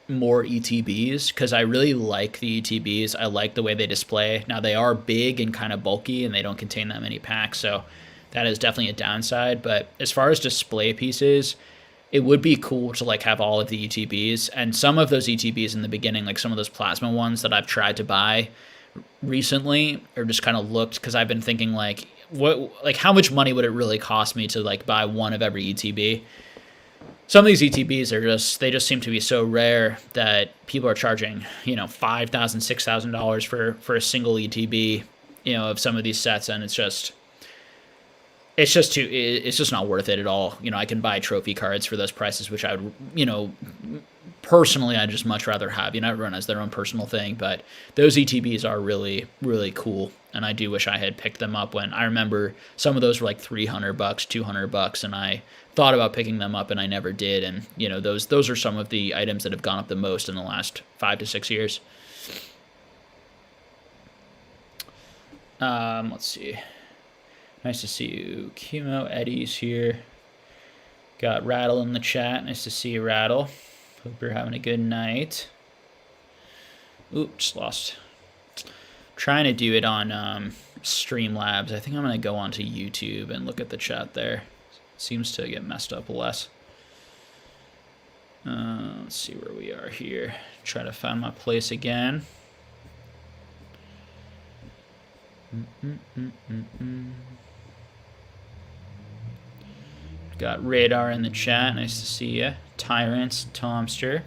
more ETBs because I really like the ETBs. I like the way they display. Now they are big and kind of bulky, and they don't contain that many packs, so that is definitely a downside. But as far as display pieces, it would be cool to like have all of the ETBs, and some of those ETBs in the beginning, like some of those plasma ones that I've tried to buy recently, or just kind of looked because I've been thinking like, how much money would it really cost me to like buy one of every ETB? Some of these ETBs they just seem to be so rare that people are charging, $5,000, $6,000 for a single ETB, of some of these sets, and it's just not worth it at all. I can buy trophy cards for those prices, which I would, personally, I'd just much rather have. Everyone has their own personal thing, but those ETBs are really, really cool. And I do wish I had picked them up when I remember some of those were like $300, $200, and I thought about picking them up and I never did. And, those are some of the items that have gone up the most in the last 5 to 6 years. Let's see. Nice to see you. Chemo Eddie's here. Got Rattle in the chat. Nice to see you, Rattle. Hope you're having a good night. Oops, lost. Trying to do it on Streamlabs. I think I'm going to go onto YouTube and look at the chat there. It seems to get messed up less. Let's see where we are here. Try to find my place again. Got Radar in the chat. Nice to see you. Tyrants, Tomster.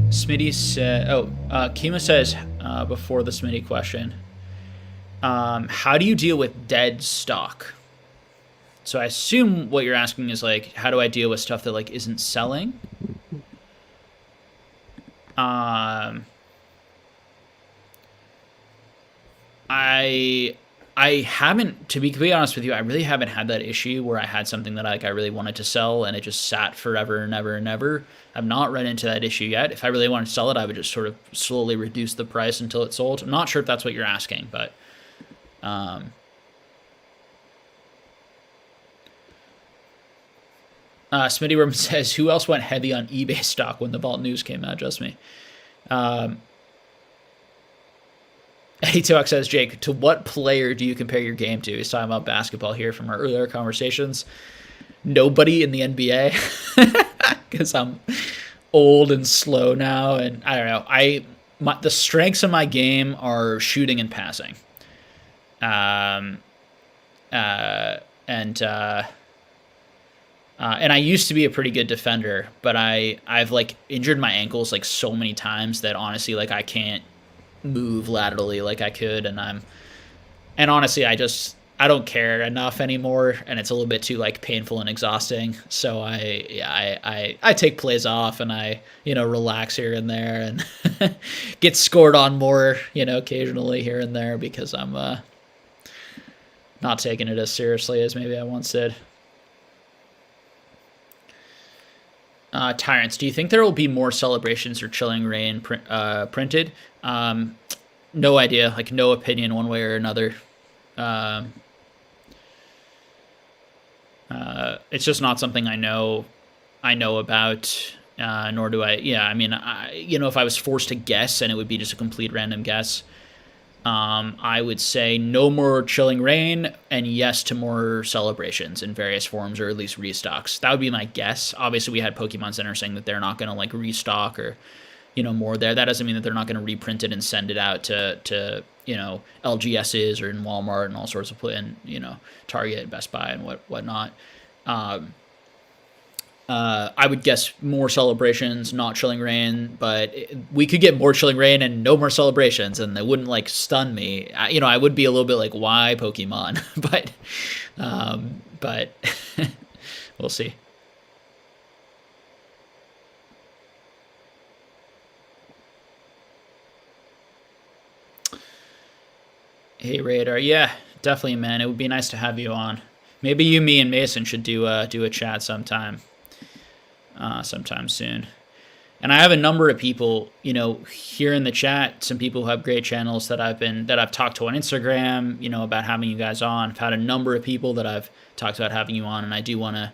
Smitty said, Kima says, before the Smitty question, how do you deal with dead stock? So I assume what you're asking is like, how do I deal with stuff that like isn't selling? I haven't, to be completely honest with you, I really haven't had that issue where I had something that I really wanted to sell and it just sat forever and ever and ever. I've not run into that issue yet. If I really wanted to sell it, I would just sort of slowly reduce the price until it sold. I'm not sure if that's what you're asking, but Smitty Worm says, who else went heavy on eBay stock when the Vault news came out? Just me. Eddie Tuck says, Jake, to what player do you compare your game to? He's talking about basketball here from our earlier conversations. Nobody in the NBA, because I'm old and slow now, and I don't know. The strengths of my game are shooting and passing. And I used to be a pretty good defender, but I've like injured my ankles like so many times that honestly, like I can't move laterally like I could, and honestly I don't care enough anymore, and it's a little bit too like painful and exhausting. So I take plays off and I relax here and there and get scored on more occasionally here and there because I'm not taking it as seriously as maybe I once did. Tyrants, do you think there will be more Celebrations or Chilling Reign printed? No idea, like no opinion one way or another. It's just not something I know about, nor do I. Yeah, I mean, if I was forced to guess, and it would be just a complete random guess, I would say no more Chilling Reign and yes to more celebrations in various forms, or at least restocks. That would be my guess. Obviously, we had Pokemon Center saying that they're not going to like restock or more there. That doesn't mean that they're not going to reprint it and send it out to LGSs or in Walmart and all sorts of and Target, Best Buy, and whatnot. I would guess more celebrations, not Chilling Reign, but we could get more Chilling Reign and no more celebrations, and they wouldn't like stun me. I would be a little bit like, why Pokemon? but we'll see. Hey Radar, yeah, definitely, man. It would be nice to have you on. Maybe you, me, and Mason should do a chat sometime soon. And I have a number of people, here in the chat, some people who have great channels that I've talked to on Instagram, about having you guys on. I've had a number of people that I've talked about having you on, and I do want to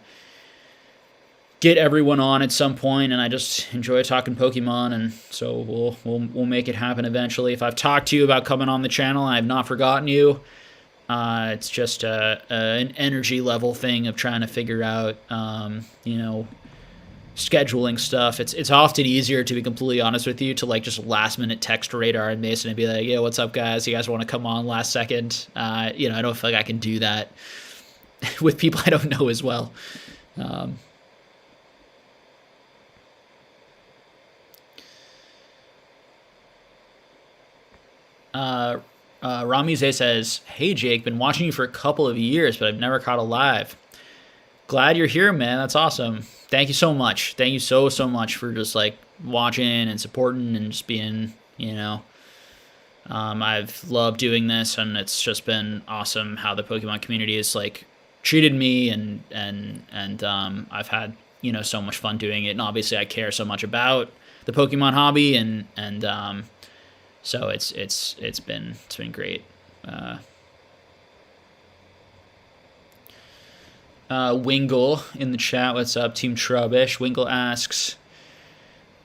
get everyone on at some point, and I just enjoy talking Pokemon, and so we'll make it happen eventually. If I've talked to you about coming on the channel, I have not forgotten you. It's just an energy level thing of trying to figure out, scheduling stuff. It's often easier, to be completely honest with you, to like just last minute text Radar and Mason and be like, "Yeah, what's up, guys? You guys want to come on last second?" I don't feel like I can do that with people I don't know as well. Ramize says, "Hey Jake, been watching you for a couple of years, but I've never caught a live. Glad you're here, man. That's awesome. Thank you so much. Thank you so much for just like watching and supporting and just being, I've loved doing this, and it's just been awesome how the Pokemon community has like treated me, and I've had so much fun doing it, and obviously I care so much about the Pokemon hobby, and so it's been great." Wingle in the chat, what's up, Team Trubbish? Wingle asks,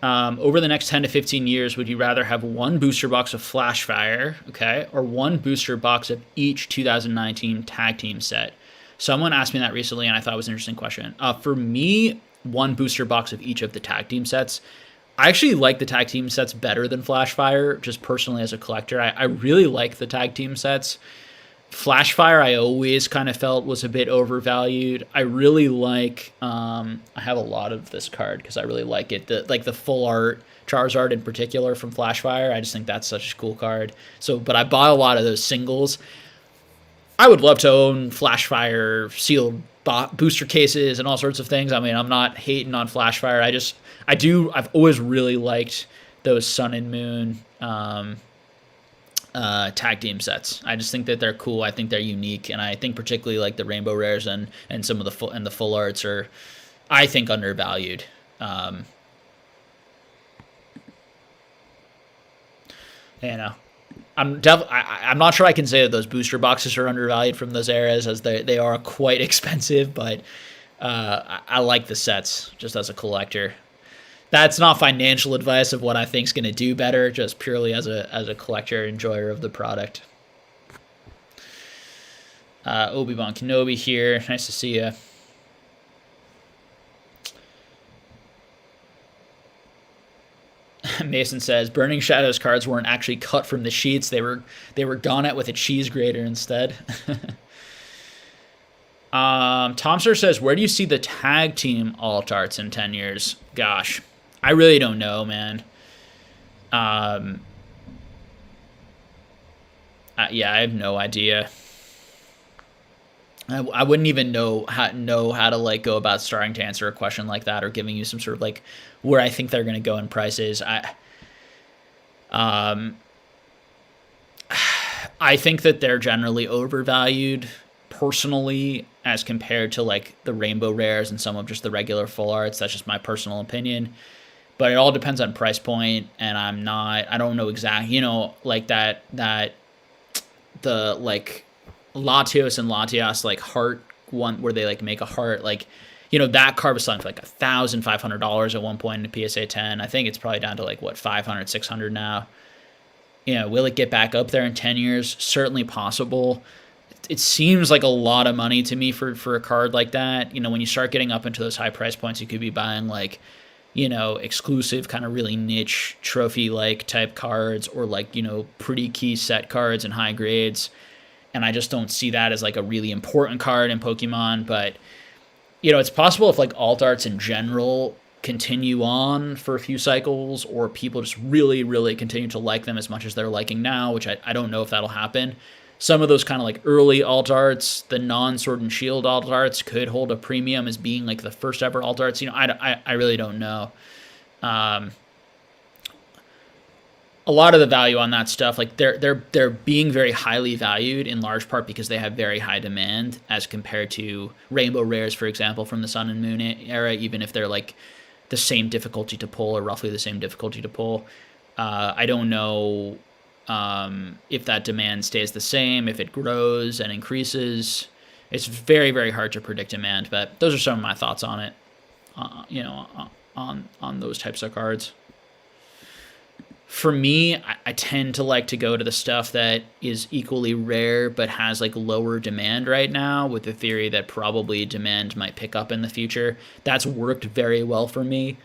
over the next 10 to 15 years, would you rather have one booster box of Flash Fire, okay, or one booster box of each 2019 tag team set? Someone asked me that recently, and I thought it was an interesting question. For me, one booster box of each of the tag team sets. I actually like the tag team sets better than Flash Fire, just personally as a collector. I really like the tag team sets. Flash Fire I always kind of felt was a bit overvalued. I really like, I have a lot of this card because I really like it. The full art Charizard in particular from Flash Fire, I just think that's such a cool card. So, but I bought a lot of those singles. I would love to own Flash Fire sealed booster cases and all sorts of things. I mean, I'm not hating on Flash Fire. I've always really liked those Sun and Moon tag team sets. I just think that they're cool. I think they're unique, and I think particularly like the Rainbow Rares and some of the full arts are, I think, undervalued. I'm not sure I can say that those booster boxes are undervalued from those eras, as they are quite expensive, but I like the sets just as a collector. That's not financial advice of what I think is going to do better, just purely as a collector, enjoyer of the product. Obi-Wan Kenobi here. Nice to see you. Mason says, Burning Shadows cards weren't actually cut from the sheets. They were gone at with a cheese grater instead. Tomster says, where do you see the tag team All Tarts in 10 years? Gosh, I really don't know, man. Yeah, I have no idea. I wouldn't even know how to like go about starting to answer a question like that, or giving you some sort of like where I think they're going to go in prices. I think that they're generally overvalued personally as compared to like the Rainbow Rares and some of just the regular full arts. That's just my personal opinion. But it all depends on price point, and I don't know exactly, like the like Latios and Latias like heart one where they like make a heart, like, you know, that card was selling for like $1,500 at one point in the PSA 10. I think it's probably down to like what, 500, 600 now. You know, will it get back up there in 10 years? Certainly possible. It seems like a lot of money to me for a card like that. You know, when you start getting up into those high price points, you could be buying like, you know, exclusive kind of really niche trophy like type cards, or like, you know, pretty key set cards and high grades. And I just don't see that as like a really important card in Pokemon. But, you know, it's possible if like alt arts in general continue on for a few cycles, or people just really, really continue to like them as much as they're liking now, which I don't know if that'll happen. Some of those kind of like early alt arts, the non-Sword and Shield alt arts, could hold a premium as being like the first ever alt arts. You know, I really don't know. A lot of the value on that stuff, like they're being very highly valued in large part because they have very high demand as compared to Rainbow Rares, for example, from the Sun and Moon era, even if they're like the same difficulty to pull or roughly the same difficulty to pull. I don't know if that demand stays the same, if it grows and increases. It's very, very hard to predict demand, but those are some of my thoughts on it, you know, on those types of cards. For me, I tend to like to go to the stuff that is equally rare but has like lower demand right now, with the theory that probably demand might pick up in the future. That's worked very well for me.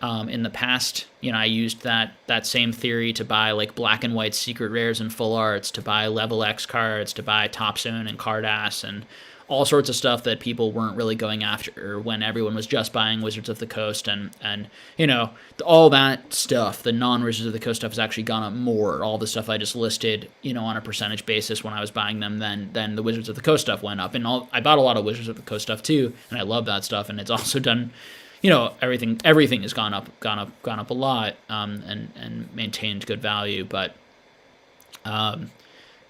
In the past, you know, I used that same theory to buy like black and white secret rares and full arts, to buy level X cards, to buy Topsoon and Cardass, and all sorts of stuff that people weren't really going after when everyone was just buying Wizards of the Coast, and you know, all that stuff, the non-Wizards of the Coast stuff has actually gone up more. All the stuff I just listed, you know, on a percentage basis when I was buying them, then the Wizards of the Coast stuff went up. And I bought a lot of Wizards of the Coast stuff too, and I love that stuff, and it's also done, you know, everything has gone up a lot, and maintained good value. But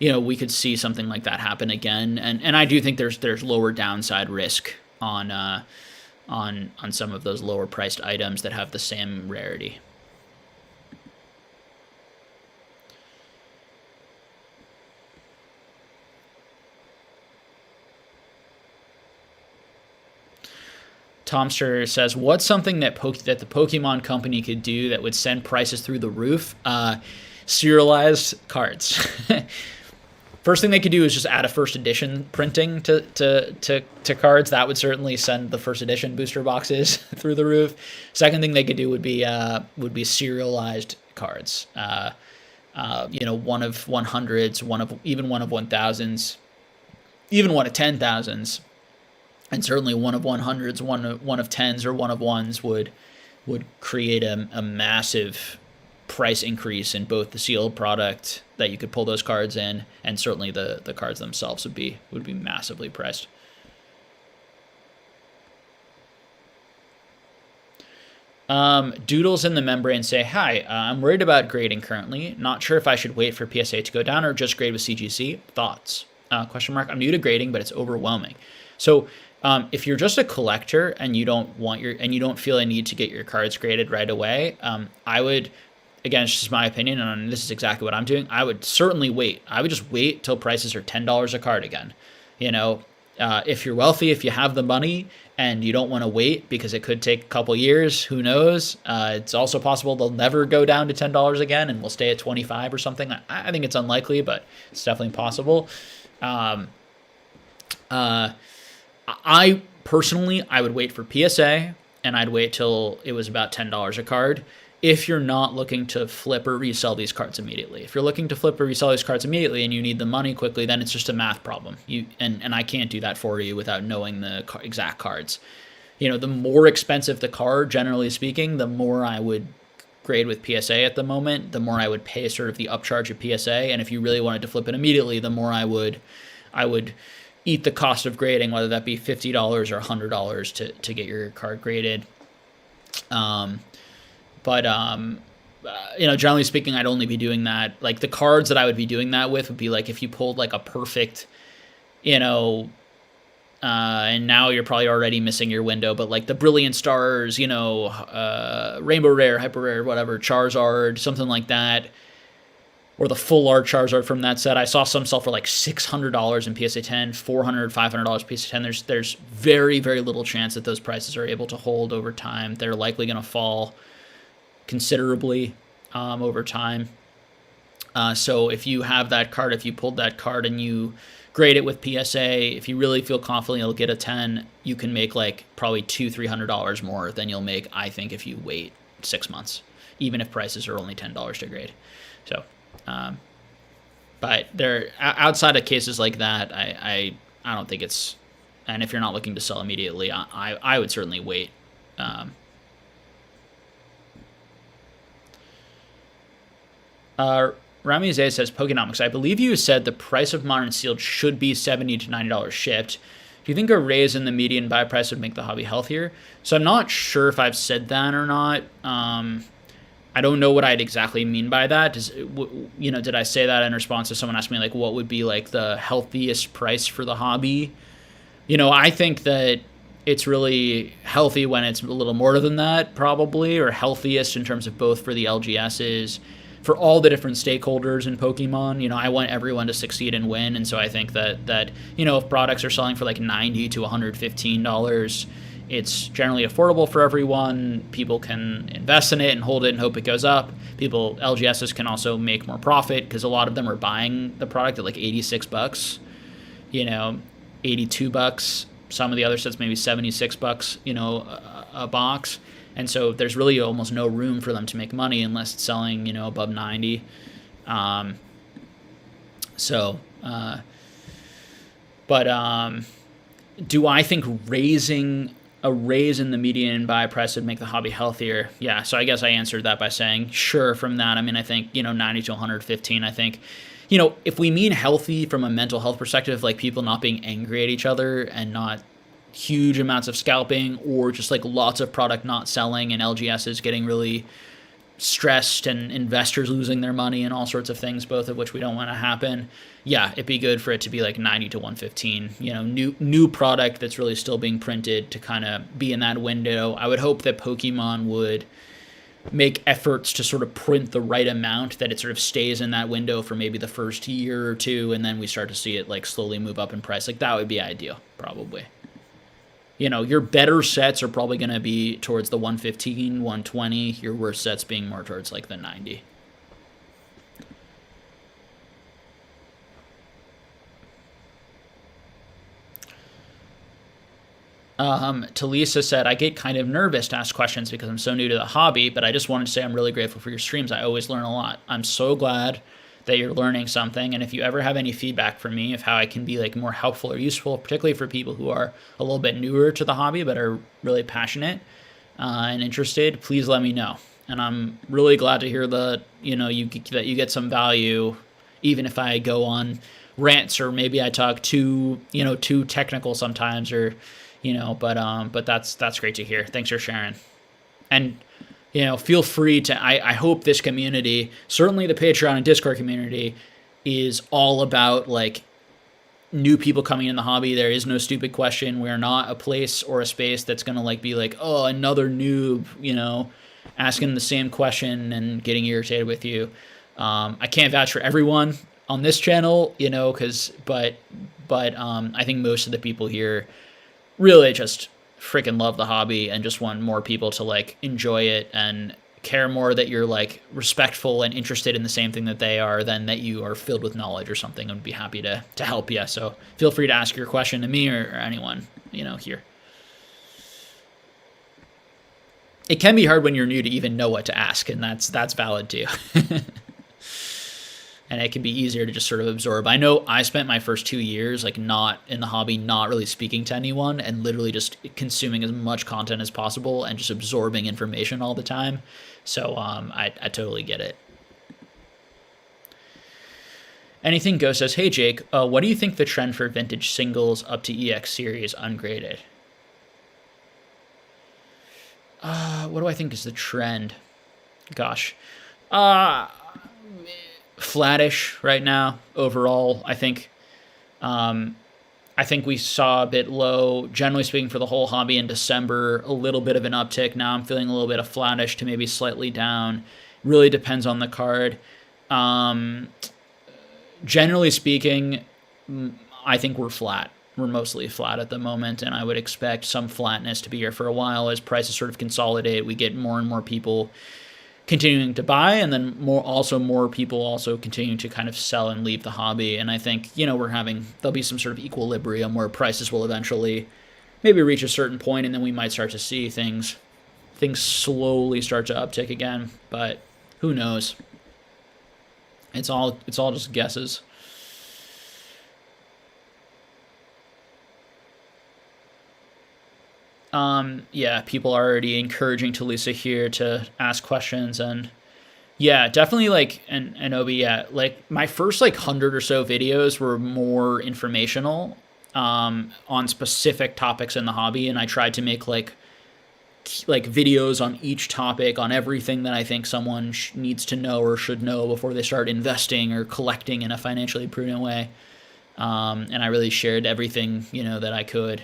you know, we could see something like that happen again, and I do think there's lower downside risk on some of those lower priced items that have the same rarity. Tomster says, what's something that the Pokemon company could do that would send prices through the roof? Serialized cards. First thing they could do is just add a first edition printing to cards. That would certainly send the first edition booster boxes through the roof. Second thing they could do would be serialized cards. You know, one of 100s, even one of 1000s, even one of 10,000s, and certainly one of 100s, one of 10s, or one of 1s would create a massive price increase in both the sealed product that you could pull those cards in, and certainly the cards themselves would be massively priced. Doodles in the membrane say, hi, I'm worried about grading currently. Not sure if I should wait for PSA to go down or just grade with CGC. Thoughts? Question mark. I'm new to grading, but it's overwhelming. So if you're just a collector and you don't feel a need to get your cards graded right away, I would, again, it's just my opinion, and this is exactly what I'm doing, I would certainly wait. I would just wait till prices are $10 a card again. You know, if you're wealthy, if you have the money and you don't want to wait because it could take a couple years, who knows? It's also possible they'll never go down to $10 again and we'll stay at 25 or something. I think it's unlikely, but it's definitely possible. I personally, I would wait for PSA, and I'd wait till it was about $10 a card. If you're not looking to flip or resell these cards immediately. If you're looking to flip or resell these cards immediately and you need the money quickly, then it's just a math problem. And I can't do that for you without knowing the exact cards. You know, the more expensive the card, generally speaking, the more I would grade with PSA at the moment, the more I would pay sort of the upcharge of PSA. And if you really wanted to flip it immediately, the more I would eat the cost of grading, whether that be $50 or $100 to get your card graded. But you know, generally speaking, I'd only be doing that. Like the cards that I would be doing that with would be like if you pulled like a perfect, you know, and now you're probably already missing your window, but like the Brilliant Stars, you know, Rainbow Rare, Hyper Rare, whatever, Charizard, something like that. or the full art Charizard from that set. I saw some sell for like $600 in PSA 10, $400, $500 PSA 10. There's very, very little chance that those prices are able to hold over time. They're likely going to fall considerably over time. So if you have that card, if you pulled that card and you grade it with PSA, if you really feel confident you'll get a 10, you can make like probably $200-$300 more than you'll make, I think, if you wait 6 months, even if prices are only $10 to grade. So, but there, outside of cases like that, I don't think it's, and if you're not looking to sell immediately, I would certainly wait. Rami Zay says, Pokenomics, I believe you said the price of Modern Sealed should be $70 to $90 shipped. Do you think a raise in the median buy price would make the hobby healthier? So I'm not sure if I've said that or not. I don't know what I'd exactly mean by that. Did I say that in response to someone asking me, like, what would be, like, the healthiest price for the hobby? I think that it's really healthy when it's a little more than that, probably, or healthiest in terms of both for the LGSs, for all the different stakeholders in Pokemon. I want everyone to succeed and win, and so I think that if products are selling for like $90 to $115, it's generally affordable for everyone. People can invest in it and hold it and hope it goes up. LGSs can also make more profit because a lot of them are buying the product at like $86, $82. Some of the other sets maybe $76, a box. And so there's really almost no room for them to make money unless it's selling, above 90. Do I think raising a raise in the median buy price would make the hobby healthier? Yeah, so I guess I answered that by saying sure from that. I mean, I think, 90 to 115, I think, if we mean healthy from a mental health perspective, like people not being angry at each other and not huge amounts of scalping, or just like lots of product not selling and LGSs getting really stressed and investors losing their money and all sorts of things, both of which we don't want to happen. Yeah, it'd be good for it to be like 90 to 115, new product that's really still being printed to kind of be in that window. I would hope that Pokemon would make efforts to sort of print the right amount that it sort of stays in that window for maybe the first year or two, and then we start to see it like slowly move up in price. Like that would be ideal, probably. Your better sets are probably going to be towards the 115, 120. Your worst sets being more towards like the 90. Talisa said, I get kind of nervous to ask questions because I'm so new to the hobby, but I just wanted to say I'm really grateful for your streams. I always learn a lot. I'm so glad that you're learning something, and if you ever have any feedback for me of how I can be like more helpful or useful, particularly for people who are a little bit newer to the hobby but are really passionate and interested, please let me know. And I'm really glad to hear that that you get some value, even if I go on rants or maybe I talk too technical sometimes, or but that's great to hear. Thanks for sharing. And feel free to, I hope this community, certainly the Patreon and Discord community, is all about like new people coming in the hobby. There is no stupid question. We're not a place or a space that's going to like be like, oh, another noob, asking the same question and getting irritated with you. I can't vouch for everyone on this channel, but I think most of the people here really just freaking love the hobby and just want more people to like enjoy it and care more that you're like respectful and interested in the same thing that they are than that you are filled with knowledge or something, and be happy to help you. So feel free to ask your question to me or anyone, here. It can be hard when you're new to even know what to ask, and that's valid too. And it can be easier to just sort of absorb. I know I spent my first 2 years like not in the hobby, not really speaking to anyone, and literally just consuming as much content as possible and just absorbing information all the time. So I totally get it. Anything Go says, hey Jake, what do you think the trend for vintage singles up to EX series ungraded? What do I think is the trend? Gosh. Flattish right now overall. I think we saw a bit low, generally speaking, for the whole hobby in December. A little bit of an uptick. Now I'm feeling a little bit of flattish to maybe slightly down. Really depends on the card. Generally speaking, I think we're flat. We're mostly flat at the moment, and I would expect some flatness to be here for a while as prices sort of consolidate. We get more and more people continuing to buy, and then more people also continuing to kind of sell and leave the hobby. And I think, there'll be some sort of equilibrium where prices will eventually maybe reach a certain point, and then we might start to see things slowly start to uptick again. But who knows? It's all just guesses. Yeah, people are already encouraging Talisa here to ask questions, and yeah, definitely and Obi, yeah, my first 100 or so videos were more informational on specific topics in the hobby, and I tried to make videos on each topic, on everything that I think someone needs to know or should know before they start investing or collecting in a financially prudent way. And I really shared everything that I could.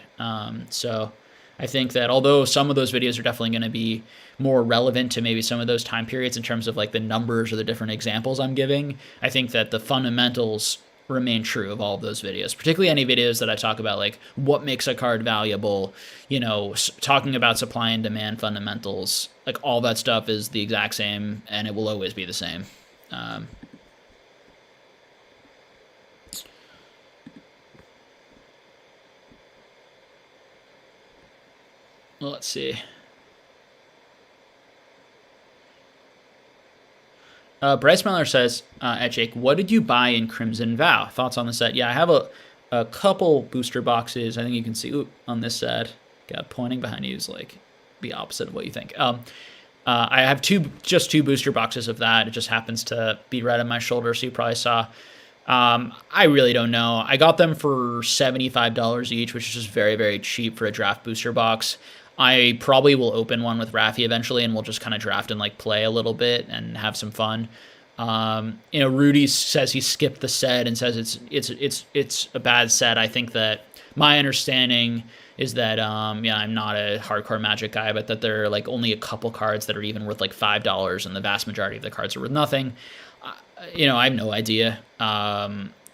So I think that although some of those videos are definitely going to be more relevant to maybe some of those time periods in terms of the numbers or the different examples I'm giving, I think that the fundamentals remain true of all of those videos, particularly any videos that I talk about what makes a card valuable, talking about supply and demand fundamentals, all that stuff is the exact same, and it will always be the same. Let's see. Bryce Miller says, at Jake, what did you buy in Crimson Vow? Thoughts on the set? Yeah, I have a couple booster boxes. I think you can see on this set. God, pointing behind you is the opposite of what you think. I have just two booster boxes of that. It just happens to be right on my shoulder, so you probably saw. I really don't know. I got them for $75 each, which is just very, very cheap for a draft booster box. I probably will open one with Rafi eventually, and we'll just kind of draft and play a little bit and have some fun. Rudy says he skipped the set and says it's a bad set. I think that my understanding is that I'm not a hardcore Magic guy, but that there are only a couple cards that are even worth $5, and the vast majority of the cards are worth nothing. I have no idea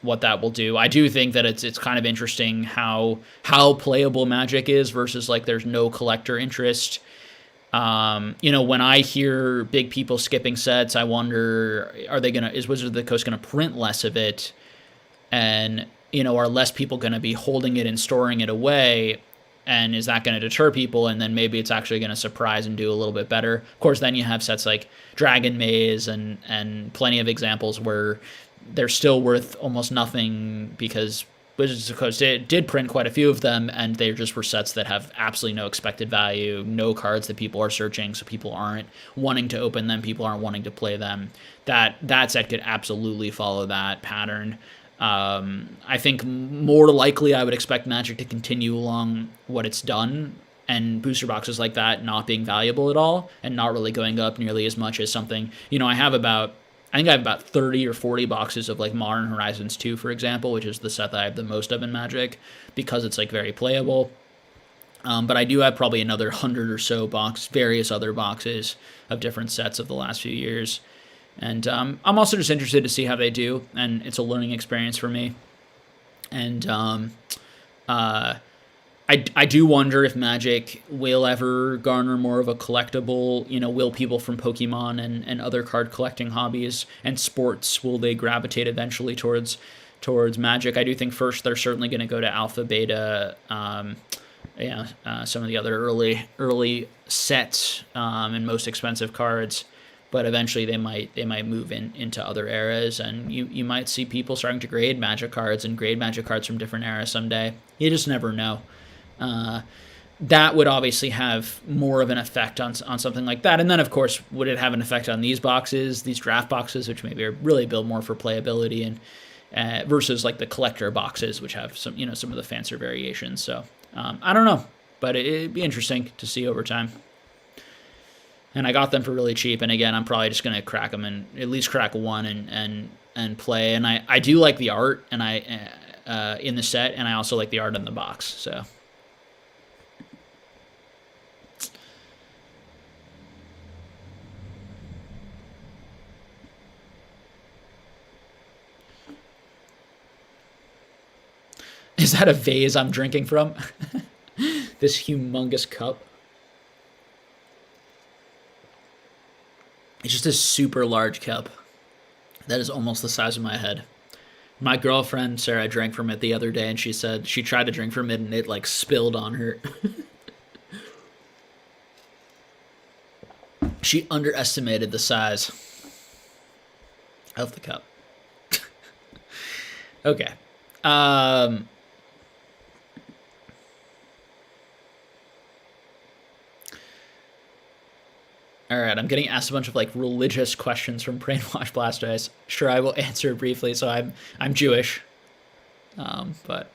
what that will do. I do think that it's kind of interesting how playable Magic is versus there's no collector interest. When I hear big people skipping sets, I wonder, is Wizards of the Coast gonna print less of it, and are less people gonna be holding it and storing it away? And is that going to deter people? And then maybe it's actually going to surprise and do a little bit better. Of course, then you have sets like Dragon Maze and plenty of examples where they're still worth almost nothing because Wizards of the Coast did print quite a few of them, and they just were sets that have absolutely no expected value, no cards that people are searching, so people aren't wanting to open them, people aren't wanting to play them. That set could absolutely follow that pattern. I think more likely I would expect Magic to continue along what it's done, and booster boxes like that not being valuable at all and not really going up nearly as much as something. I have about 30 or 40 boxes of Modern Horizons 2, for example, which is the set that I have the most of in Magic because it's very playable. But I do have probably another 100 or so various other boxes of different sets of the last few years. And I'm also just interested to see how they do, and it's a learning experience for me. And I do wonder if Magic will ever garner more of a collectible, will people from Pokemon and other card collecting hobbies and sports, will they gravitate eventually towards Magic? I do think first they're certainly going to go to Alpha, Beta, some of the other early sets and most expensive cards. But eventually they might move into other eras, and you might see people starting to grade Magic cards from different eras someday. You just never know. That would obviously have more of an effect on something like that. And then, of course, would it have an effect on these boxes, these draft boxes, which maybe are really built more for playability, and versus the collector boxes, which have some of the fancier variations. So I don't know, but it'd be interesting to see over time. And I got them for really cheap. And again, I'm probably just going to crack them and at least crack one and play. And I do like the art and in the set, and I also like the art in the box. So. Is that a vase I'm drinking from? This humongous cup. It's just a super large cup that is almost the size of my head. My girlfriend, Sarah, drank from it the other day, and she said she tried to drink from it, and it, like, spilled on her. She underestimated the size of the cup. Okay. All right, I'm getting asked a bunch of like religious questions from Brainwash Blastoise. Sure, I will answer briefly. So I'm Jewish, but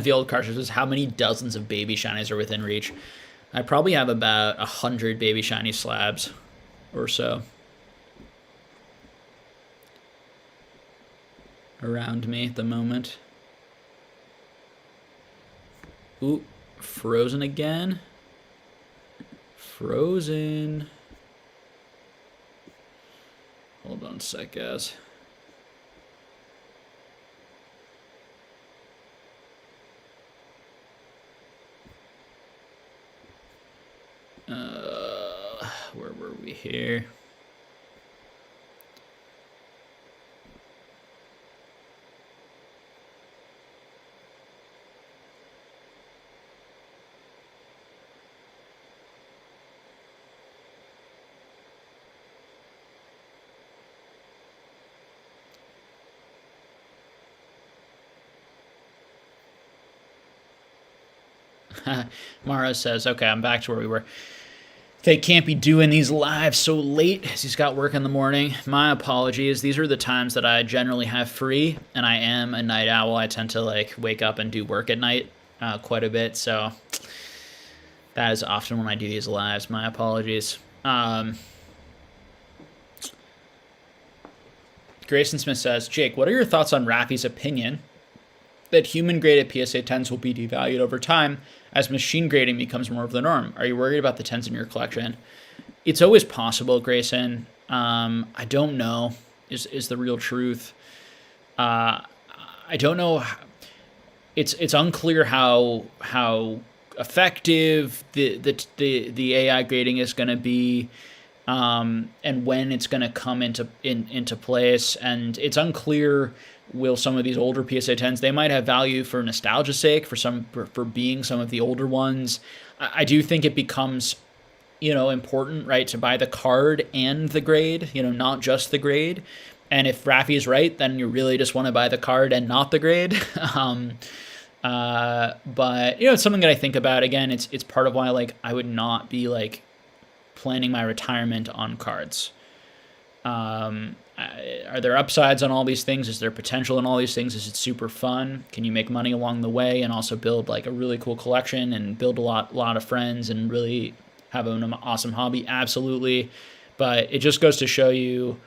the old cartridge says, how many dozens of baby shinies are within reach? I probably have about 100 baby shiny slabs or so around me at the moment. Ooh, frozen again. Frozen. Hold on a sec, guys. Where were we here? Mara says, okay, I'm back to where we were. They can't be doing these lives so late as he's got work in the morning. My apologies. These are the times that I generally have free, and I am a night owl. I tend to like wake up and do work at night quite a bit, so that is often when I do these lives. My apologies. Grayson Smith says, Jake, what are your thoughts on Raffy's opinion that human-graded PSA 10s will be devalued over time as machine grading becomes more of the norm? Are you worried about the 10s in your collection? It's always possible, Grayson. I don't know is the real truth. I don't know. It's unclear how effective the AI grading is going to be, and when it's going to come into place. And it's unclear. Will some of these older PSA 10s, they might have value for nostalgia's sake, for being some of the older ones. I do think it becomes, important, right, to buy the card and the grade, not just the grade. And if Raffy is right, then you really just want to buy the card and not the grade. But it's something that I think about. Again, it's part of why like I would not be like planning my retirement on cards. Are there upsides on all these things? Is there potential in all these things? Is it super fun? Can you make money along the way and also build like a really cool collection and build a lot of friends and really have an awesome hobby? Absolutely. But it just goes to show you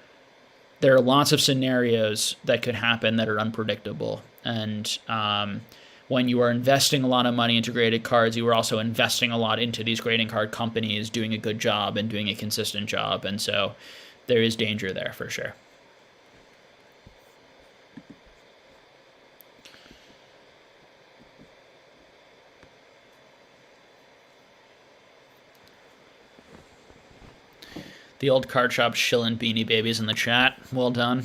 there are lots of scenarios that could happen that are unpredictable. And when you are investing a lot of money into graded cards, you are also investing a lot into these grading card companies doing a good job and doing a consistent job. And so there is danger there for sure. The old card shop shilling Beanie Babies in the chat. Well done.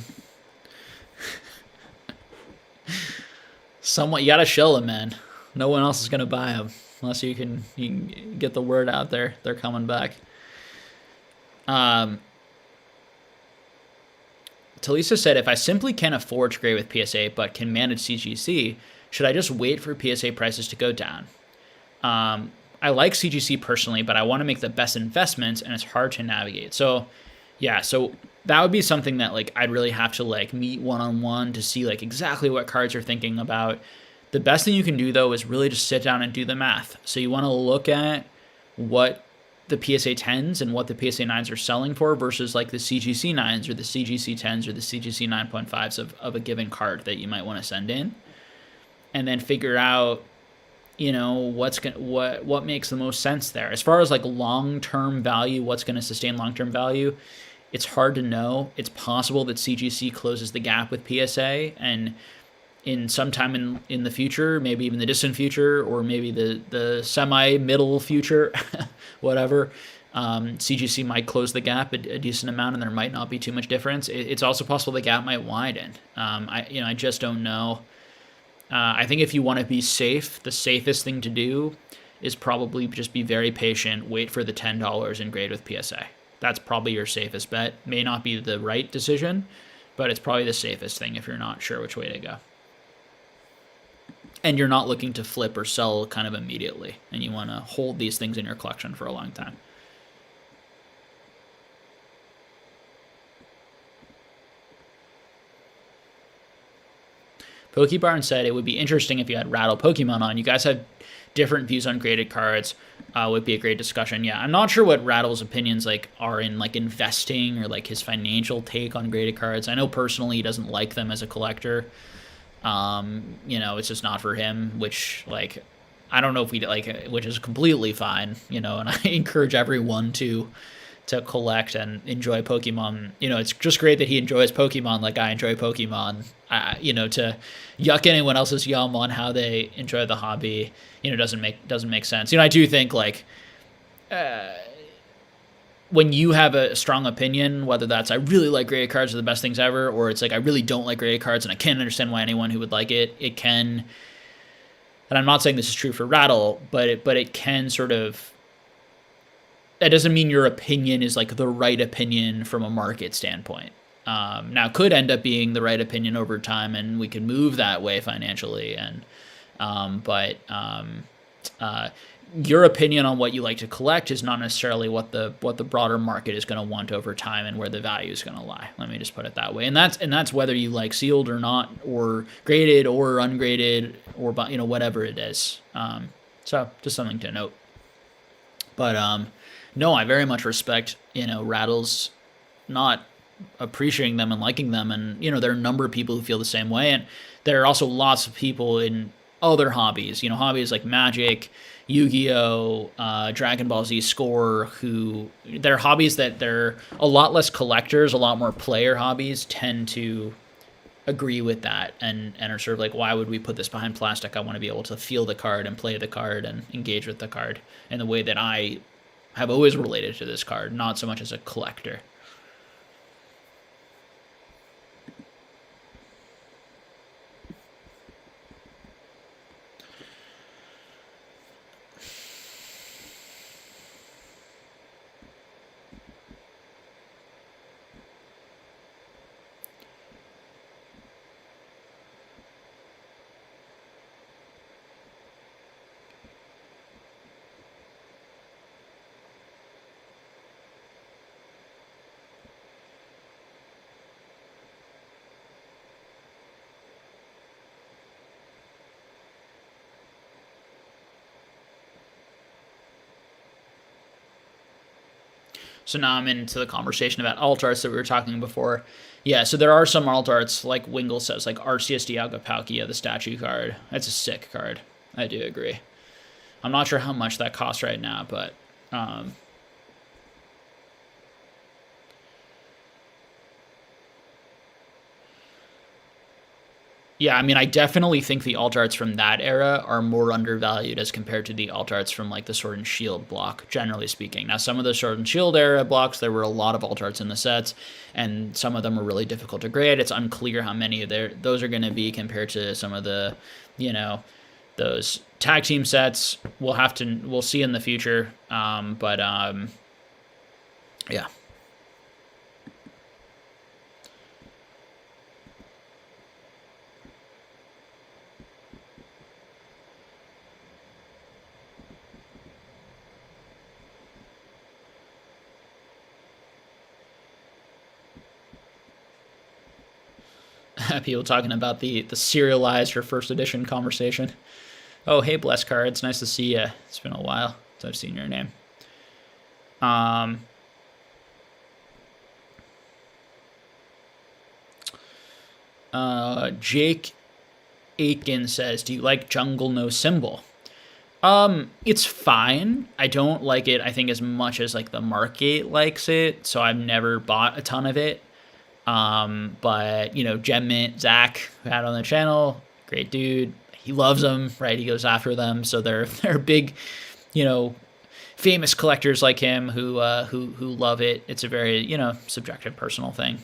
Somewhat, you gotta shill them, man. No one else is gonna buy them unless you can get the word out there. They're coming back. Talisa said, if I simply can't afford to grade with PSA but can manage CGC, should I just wait for PSA prices to go down? I like CGC personally, but I want to make the best investments, and it's hard to navigate. So, yeah, so that would be something that like I'd really have to like meet one-on-one to see like exactly what cards you're thinking about. The best thing you can do though is really just sit down and do the math. So you want to look at what the PSA 10s and what the PSA 9s are selling for versus like the CGC 9s or the CGC 10s or the CGC 9.5s of a given card that you might want to send in. And then figure out you know, what makes the most sense there. As far as like long-term value, what's going to sustain long-term value, it's hard to know. It's possible that CGC closes the gap with PSA, and in sometime in the future, maybe even the distant future, or maybe the semi-middle future, whatever, CGC might close the gap a decent amount, and there might not be too much difference. It's also possible the gap might widen. I just don't know. I think if you want to be safe, the safest thing to do is probably just be very patient, wait for the $10 and grade with PSA. That's probably your safest bet. May not be the right decision, but it's probably the safest thing if you're not sure which way to go. And you're not looking to flip or sell kind of immediately, and you want to hold these things in your collection for a long time. Pokebarn said it would be interesting if you had Rattle Pokemon on. You guys have different views on graded cards. Would be a great discussion. Yeah, I'm not sure what Rattle's opinions like are in like investing or like his financial take on graded cards. I know personally he doesn't like them as a collector. You know, it's just not for him, which like I don't know if we like, which is completely fine, you know, and I encourage everyone to collect and enjoy Pokemon. You know, it's just great that he enjoys Pokemon like I enjoy Pokemon. You know, to yuck anyone else's yum on how they enjoy the hobby, you know, doesn't make sense. You know, I do think like when you have a strong opinion, whether that's I really like graded cards are the best things ever, or it's like I really don't like graded cards and I can't understand why anyone who would like it can. And I'm not saying this is true for Rattle, but it can sort of. That doesn't mean your opinion is like the right opinion from a market standpoint. Now, could end up being the right opinion over time, and we can move that way financially. But your opinion on what you like to collect is not necessarily what the broader market is going to want over time and where the value is going to lie. Let me just put it that way. And that's whether you like sealed or not, or graded or ungraded, or you know whatever it is. So just something to note. But no, I very much respect, you know, Rattle's not appreciating them and liking them. And, you know, there are a number of people who feel the same way. And there are also lots of people in other hobbies, you know, hobbies like Magic, Yu-Gi-Oh!, Dragon Ball Z Score, who they're hobbies that they're a lot less collectors, a lot more player hobbies tend to agree with that and are sort of like, why would we put this behind plastic? I want to be able to feel the card and play the card and engage with the card in the way that I have always related to this card, not so much as a collector. So now I'm into the conversation about alt arts that we were talking before. Yeah, so there are some alt arts, like Wingle says, like Arceus Dialga Palkia, the statue card. That's a sick card. I do agree. I'm not sure how much that costs right now, but yeah, I mean, I definitely think the alt arts from that era are more undervalued as compared to the alt arts from like the Sword and Shield block, generally speaking. Now, some of the Sword and Shield era blocks, there were a lot of alt arts in the sets, and some of them were really difficult to grade. It's unclear how many of those are going to be compared to some of the, you know, those tag team sets. We'll see in the future. Yeah. People talking about the serialized or first edition conversation. Oh, hey, Bless Card. It's nice to see you. It's been a while since I've seen your name. Jake Aiken says, do you like Jungle No Symbol? It's fine. I don't like it, I think, as much as like the market likes it, so I've never bought a ton of it. But you know, Gem Mint, Zach, who had on the channel, great dude. He loves them, right? He goes after them, so they're big, you know, famous collectors like him who love it. It's a very, you know, subjective, personal thing.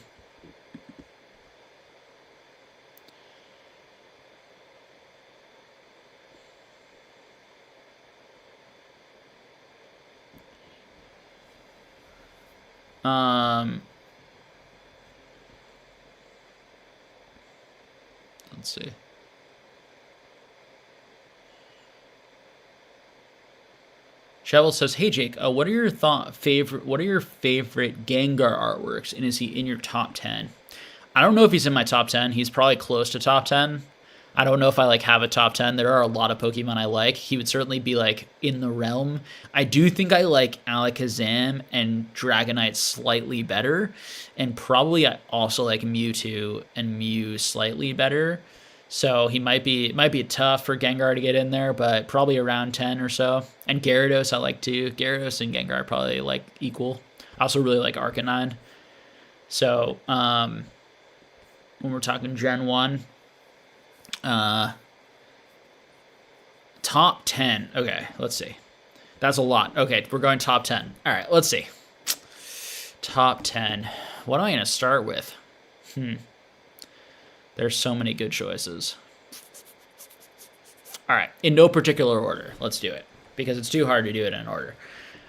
Let's see. Shadowless says, "Hey Jake, what are your favorite Gengar artworks, and is he in your top 10?" I don't know if he's in my top 10. He's probably close to top 10. I don't know if I like have a top 10. There are a lot of Pokemon I like. He would certainly be like in the realm. I do think I like Alakazam and Dragonite slightly better, and probably I also like Mewtwo and Mew slightly better. So he might be tough for Gengar to get in there, but probably around 10 or so. And Gyarados I like too. Gyarados and Gengar are probably like equal. I also really like Arcanine. So when we're talking Gen 1, top 10. Okay, let's see. That's a lot. Okay, we're going top 10. All right, let's see. Top 10. What am I going to start with? There's so many good choices. All right, in no particular order. Let's do it, because it's too hard to do it in order.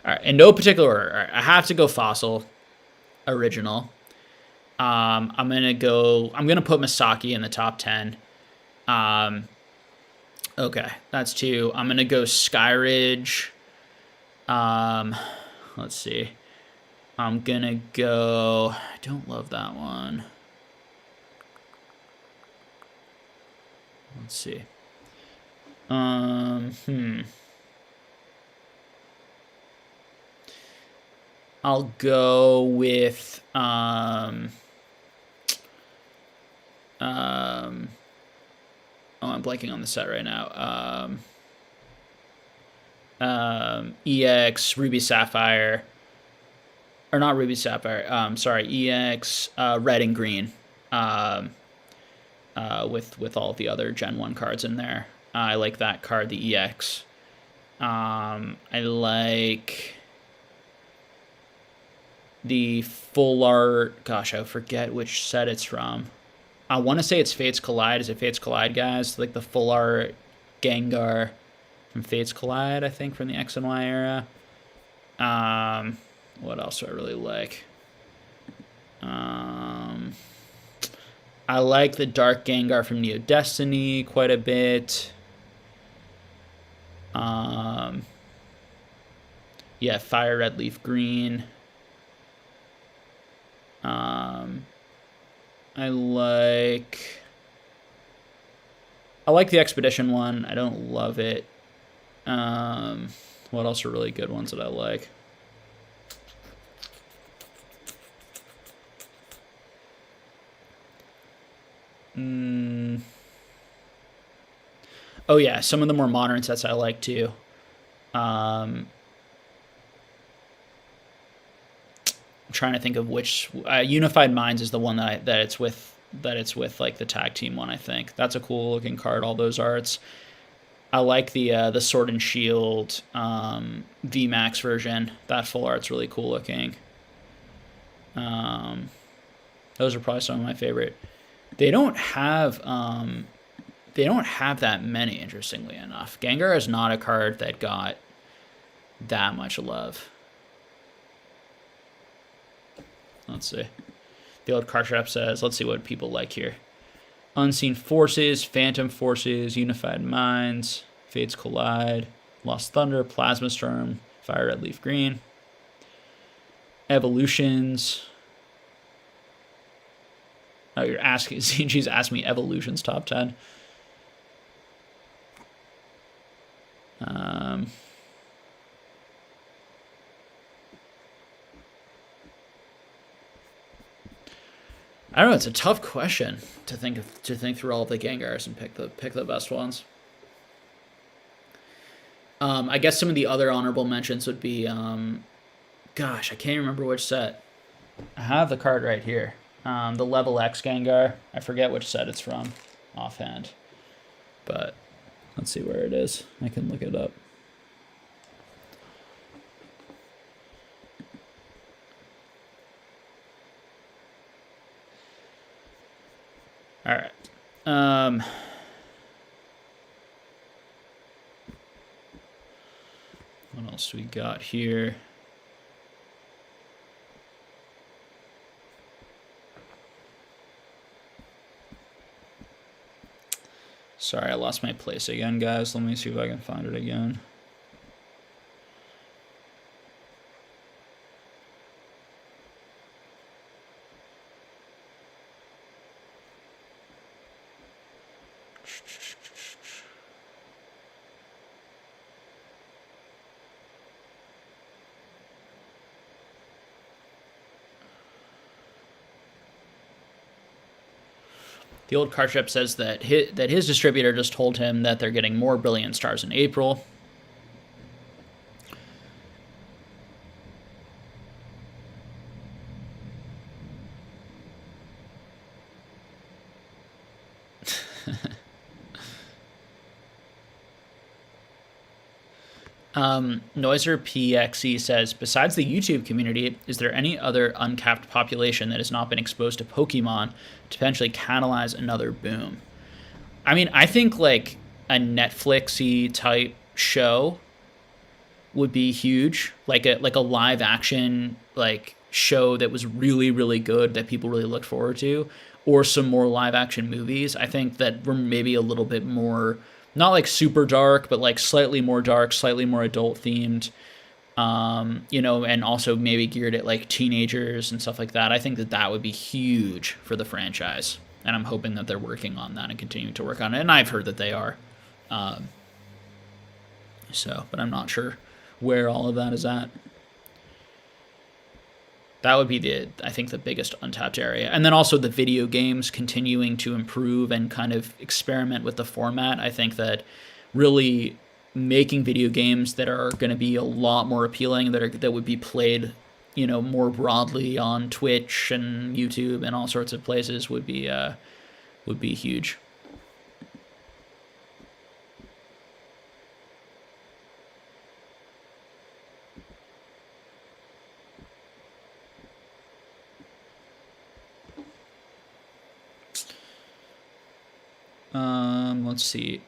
All right, in no particular order. All right, I have to go fossil, original. I'm gonna put Misaki in the top 10. Okay, that's 2. I'm gonna go Skyridge. Let's see. I'm gonna go. I don't love that one. Let's see. I'll go with oh, I'm blanking on the set right now. EX Ruby Sapphire, or not Ruby Sapphire. Sorry, EX Red and Green. With all the other Gen 1 cards in there. I like that card, the EX. I like the full art. Gosh, I forget which set it's from. I want to say it's Fates Collide. Is it Fates Collide, guys? Like the full art Gengar from Fates Collide, I think, from the X and Y era. What else do I really like? I like the Dark Gengar from Neo Destiny quite a bit. Yeah, Fire Red Leaf Green. I like the Expedition one. I don't love it. What else are really good ones that I like? Oh yeah, some of the more modern sets I like too. I'm trying to think of which. Unified Minds is the one that it's with like the tag team one. I think that's a cool looking card. All those arts. I like the Sword and Shield VMAX version. That full art's really cool looking. Those are probably some of my favorite. They don't have that many, interestingly enough. Gengar is not a card that got that much love. Let's see. The old card shop says, let's see what people like here. Unseen Forces, Phantom Forces, Unified Minds, Fates Collide, Lost Thunder, Plasma Storm, Fire Red Leaf Green, Evolutions. Oh, you're asking, CG's asked me Evolutions top 10. I don't know. It's a tough question to think through all of the Gengars and pick the best ones. I guess some of the other honorable mentions would be, gosh, I can't remember which set. I have the card right here. The Level X Gengar. I forget which set it's from offhand. But let's see where it is. I can look it up. All right. What else do we got here? Sorry, I lost my place again, guys. Let me see if I can find it again. The old card shop says that his distributor just told him that they're getting more Brilliant Stars in April. Noiser PXE says, besides the YouTube community, is there any other uncapped population that has not been exposed to Pokemon to potentially catalyze another boom? I mean, I think like a Netflix-y type show would be huge, like a live action like show that was really, really good that people really looked forward to, or some more live action movies. I think that were maybe a little bit more, not like super dark, but like slightly more dark, slightly more adult themed, and also maybe geared at like teenagers and stuff like that. I think that would be huge for the franchise, and I'm hoping that they're working on that and continuing to work on it. And I've heard that they are. But I'm not sure where all of that is at. That would be I think the biggest untapped area. And then also the video games continuing to improve and kind of experiment with the format. I think that really making video games that are going to be a lot more appealing, that would be played, more broadly on Twitch and YouTube and all sorts of places would be huge. Let's see.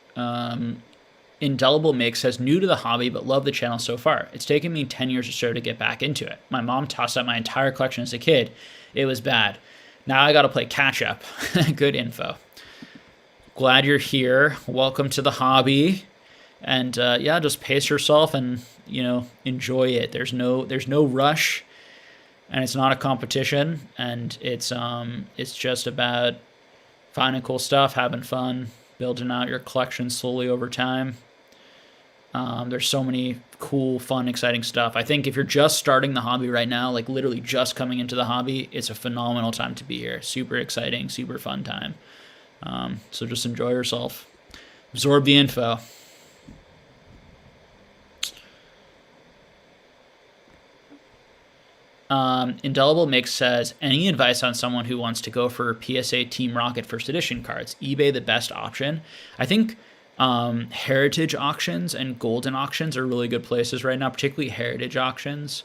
Indelible Mix says, new to the hobby, but love the channel so far. It's taken me 10 years or so to get back into it. My mom tossed out my entire collection as a kid. It was bad. Now I got to play catch up. Good info. Glad you're here. Welcome to the hobby. And just pace yourself and, enjoy it. There's no rush, and it's not a competition, and it's just about finding cool stuff, having fun, building out your collection slowly over time. There's so many cool, fun, exciting stuff. I think if you're just starting the hobby right now, like literally just coming into the hobby, it's a phenomenal time to be here. Super exciting, super fun time. So just enjoy yourself. Absorb the info. Indelible Mix says, any advice on someone who wants to go for PSA Team Rocket First Edition cards? eBay the best option? I think heritage auctions and golden auctions are really good places right now, particularly heritage auctions,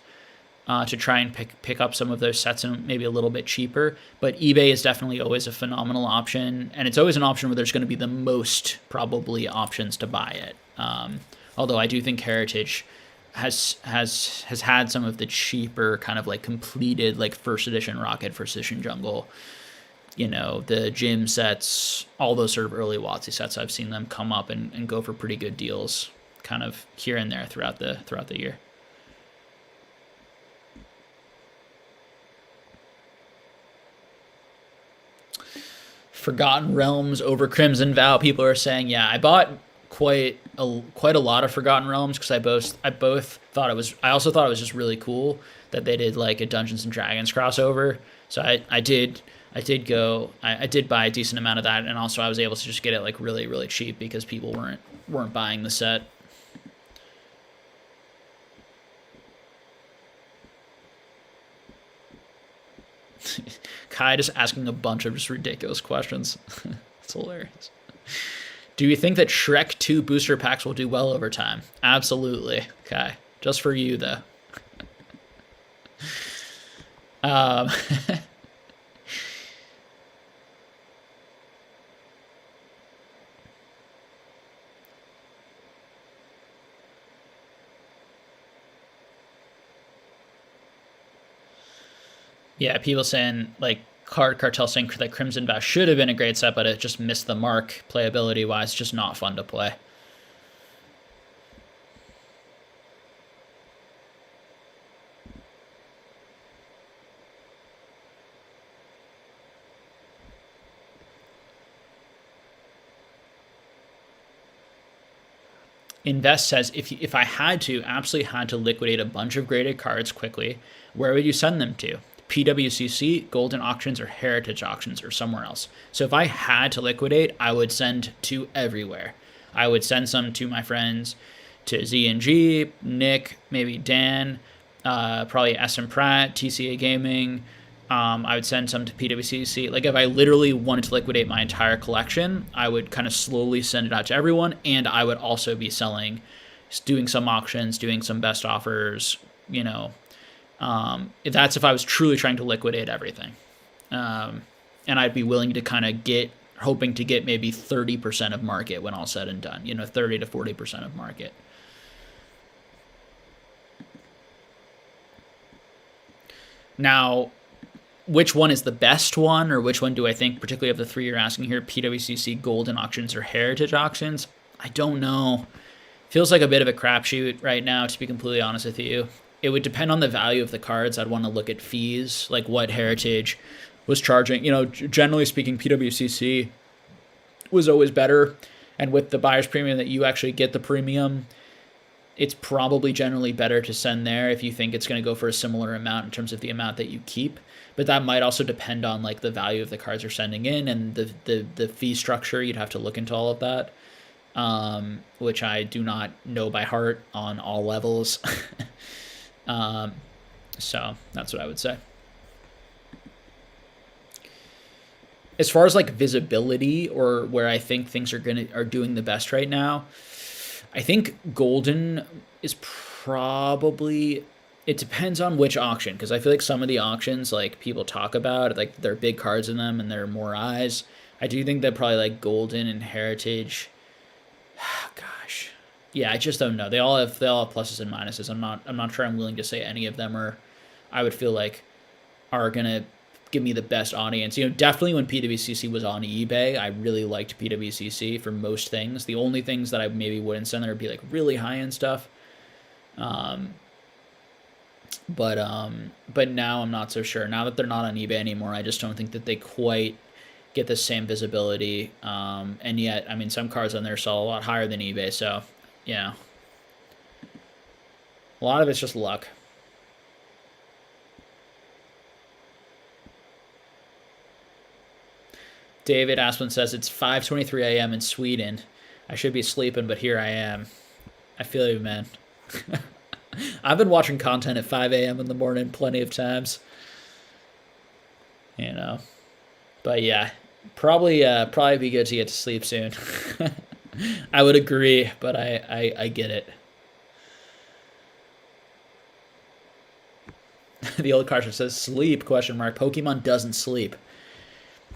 to try and pick up some of those sets and maybe a little bit cheaper. But eBay is definitely always a phenomenal option, and it's always an option where there's going to be the most probably options to buy it. Although I do think heritage has had some of the cheaper kind of like completed like first edition Rocket, first edition Jungle, the gym sets, all those sort of early WotC sets. I've seen them come up and go for pretty good deals kind of here and there throughout the year. Forgotten Realms over Crimson Vow. People are saying, yeah, I bought quite a lot of Forgotten Realms because I both thought it was. I also thought it was just really cool that they did like a Dungeons and Dragons crossover. So I did buy a decent amount of that, and also I was able to just get it like really, really cheap because people weren't buying the set. Kai just asking a bunch of just ridiculous questions. It's hilarious. Do you think that Shrek 2 booster packs will do well over time? Absolutely, Kai. Just for you, though. Yeah, people saying, like, Card Cartel saying that Crimson Bash should have been a great set, but it just missed the mark playability-wise. Just not fun to play. Invest says, if I had to, absolutely had to liquidate a bunch of graded cards quickly, where would you send them to? PWCC, Golden Auctions, or Heritage Auctions, or somewhere else. So if I had to liquidate, I would send to everywhere. I would send some to my friends, to Z&G, Nick, maybe Dan, probably SM Pratt, TCA Gaming. I would send some to PWCC. Like, if I literally wanted to liquidate my entire collection, I would kind of slowly send it out to everyone, and I would also be selling, doing some auctions, doing some best offers, you know. That's if I was truly trying to liquidate everything. And I'd be willing to kind of hoping to get maybe 30% of market when all said and done, you know, 30 to 40% of market. Now, which one is the best one, or which one do I think, particularly of the three you're asking here, PWCC, Golden Auctions, or Heritage Auctions? I don't know. Feels like a bit of a crapshoot right now, to be completely honest with you. It would depend on the value of the cards. I'd want to look at fees, like what Heritage was charging. You know, generally speaking, PWCC was always better. And with the buyer's premium that you actually get the premium, it's probably generally better to send there if you think it's going to go for a similar amount in terms of the amount that you keep. But that might also depend on like the value of the cards you're sending in and the fee structure. You'd have to look into all of that, which I do not know by heart on all levels. So that's what I would say. As far as like visibility or where I think things are doing the best right now, I think Golden is probably, it depends on which auction, because I feel like some of the auctions like people talk about, like there are big cards in them and there are more eyes. I do think that probably like Golden and Heritage, gosh, yeah, I just don't know. They all have pluses and minuses. I'm not sure I'm willing to say any of them I would feel like are gonna give me the best audience. You know, definitely when PWCC was on eBay, I really liked PWCC for most things. The only things that I maybe wouldn't send there would be like really high-end stuff. But now I'm not so sure. Now that they're not on eBay anymore, I just don't think that they quite get the same visibility. And yet, I mean, some cards on there sell a lot higher than eBay. So, yeah, a lot of it's just luck. David Asplin says, it's 5:23 a.m. in Sweden. I should be sleeping, but here I am. I feel you, man. I've been watching content at 5 a.m. in the morning plenty of times. You know. But yeah, probably be good to get to sleep soon. I would agree, but I get it. The old card says, sleep, ? Pokemon doesn't sleep.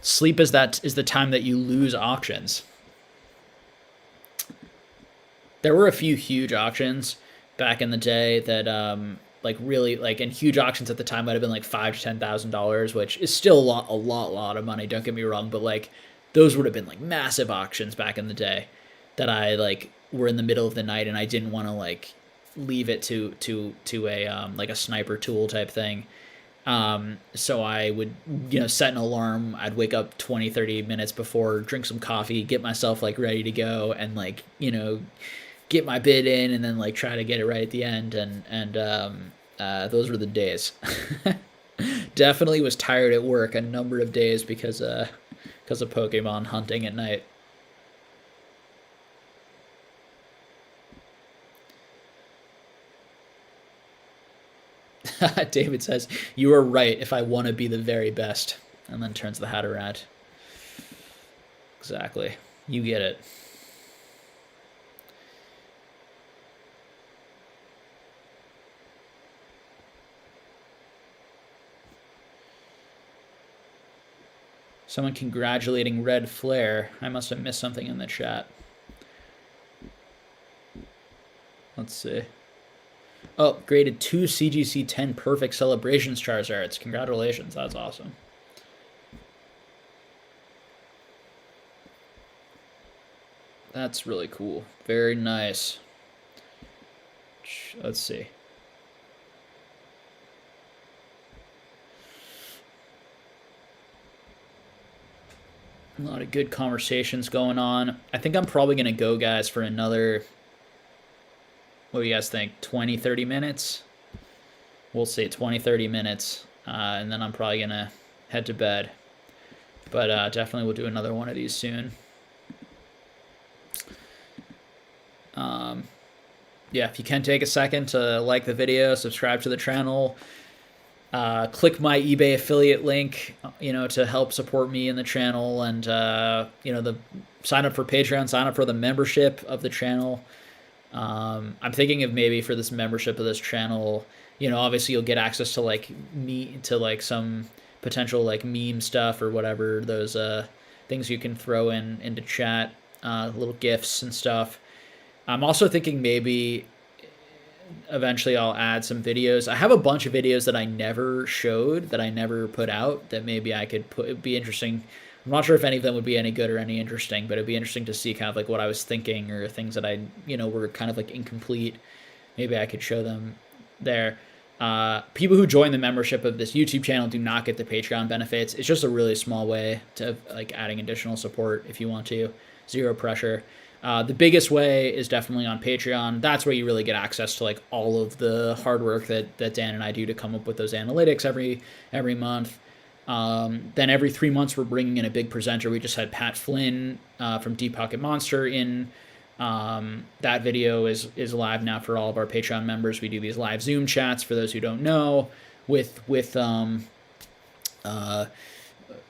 Sleep is the time that you lose auctions. There were a few huge auctions back in the day that like really like, and huge auctions at the time might have been like $5,000 to $10,000, which is still a lot of money. Don't get me wrong, but like those would have been like massive auctions back in the day that I like were in the middle of the night and I didn't want to like leave it to a like a sniper tool type thing. So I would, you know, set an alarm. I'd wake up 20-30 minutes before, drink some coffee, get myself like ready to go and like, you know, get my bid in and then like try to get it right at the end. And those were the days. Definitely was tired at work a number of days because of Pokemon hunting at night. David says, "You are right if I want to be the very best." And then turns the hat around. Exactly. You get it. Someone congratulating Red Flare. I must have missed something in the chat. Let's see. Oh, graded 2 CGC 10 perfect celebrations Charizards. Congratulations. That's awesome. That's really cool. Very nice. Let's see. A lot of good conversations going on. I think I'm probably going to go, guys, for another, what do you guys think, 20, 30 minutes? We'll see, 20, 30 minutes. And then I'm probably going to head to bed. But definitely we'll do another one of these soon. Yeah, if you can take a second to like the video, subscribe to the channel, click my eBay affiliate link, to help support me in the channel, and sign up for Patreon, sign up for the membership of the channel. I'm thinking of maybe for this membership of this channel, obviously you'll get access to some potential meme stuff or whatever, those things you can throw into chat, little GIFs and stuff. I'm also thinking maybe eventually I'll add some videos. I have a bunch of videos that I never showed, that I never put out, that maybe I could put. It'd be interesting. I'm not sure if any of them would be any good or any interesting, but it'd be interesting to see kind of what I was thinking, or things that were kind of incomplete. Maybe I could show them there. People who join the membership of this YouTube channel do not get the Patreon benefits. It's just a really small way to adding additional support if you want to. Zero pressure. The biggest way is definitely on Patreon. That's where you really get access to all of the hard work that Dan and I do to come up with those analytics every month. Then every 3 months we're bringing in a big presenter. We just had Pat Flynn from Deep Pocket Monster in. That video is live now for all of our Patreon members. We do these live Zoom chats, for those who don't know,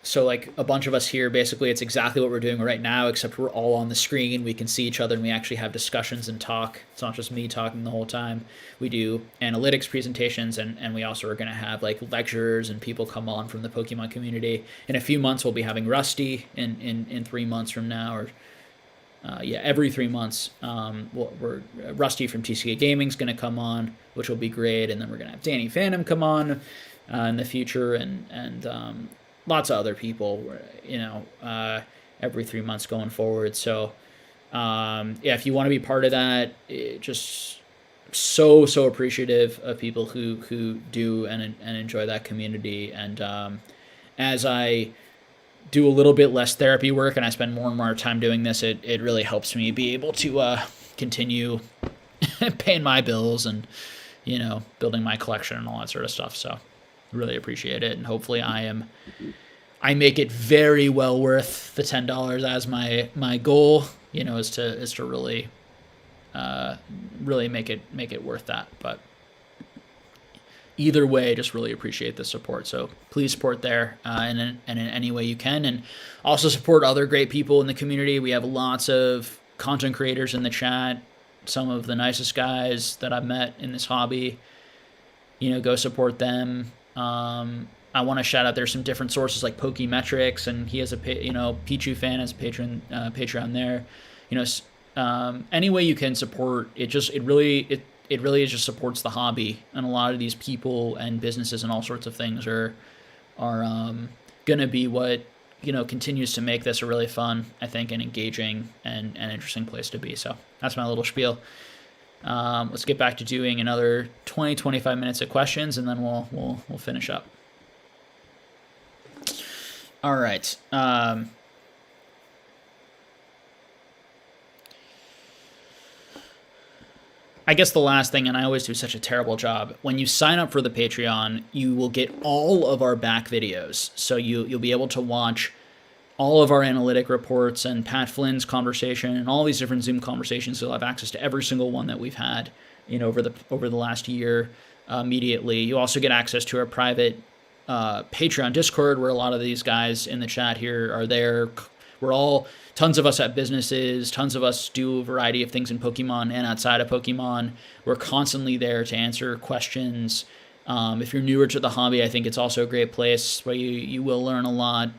so a bunch of us here. Basically, it's exactly what we're doing right now, except we're all on the screen. We can see each other and we actually have discussions and talk. It's not just me talking the whole time. We do analytics presentations, and we also are going to have lecturers and people come on from the Pokemon community. In a few months, we'll be having Rusty in 3 months from now, or every 3 months. We're Rusty from TCG Gaming is going to come on, which will be great. And then we're going to have Danny Phantom come on in the future, and lots of other people, every 3 months going forward. So, if you want to be part of that, just so appreciative of people who do and enjoy that community. And as I do a little bit less therapy work and I spend more and more time doing this, it really helps me be able to continue paying my bills and, building my collection and all that sort of stuff. So really appreciate it, and hopefully I make it very well worth the $10 as my goal, is to really make it worth that. But either way, just really appreciate the support. So please support there in any way you can, and also support other great people in the community. We have lots of content creators in the chat, some of the nicest guys that I've met in this hobby. Go support them. I want to shout out, there's some different sources like Pokemetrics, and he has Pichu Fan has a Patreon there. Any way you can support it, it really just supports the hobby, and a lot of these people and businesses and all sorts of things are gonna be what continues to make this a really fun, I think, and engaging and interesting place to be. So that's my little spiel. Let's get back to doing another 20-25 minutes of questions, and then we'll finish up. All right. I guess the last thing, and I always do such a terrible job, when you sign up for the Patreon, you will get all of our back videos. So you'll be able to watch all of our analytic reports and Pat Flynn's conversation and all these different Zoom conversations. You'll have access to every single one that we've had over the last year immediately. You also get access to our private Patreon Discord, where a lot of these guys in the chat here are there. Tons of us have businesses, tons of us do a variety of things in Pokemon and outside of Pokemon. We're constantly there to answer questions. If you're newer to the hobby, I think it's also a great place where you will learn a lot.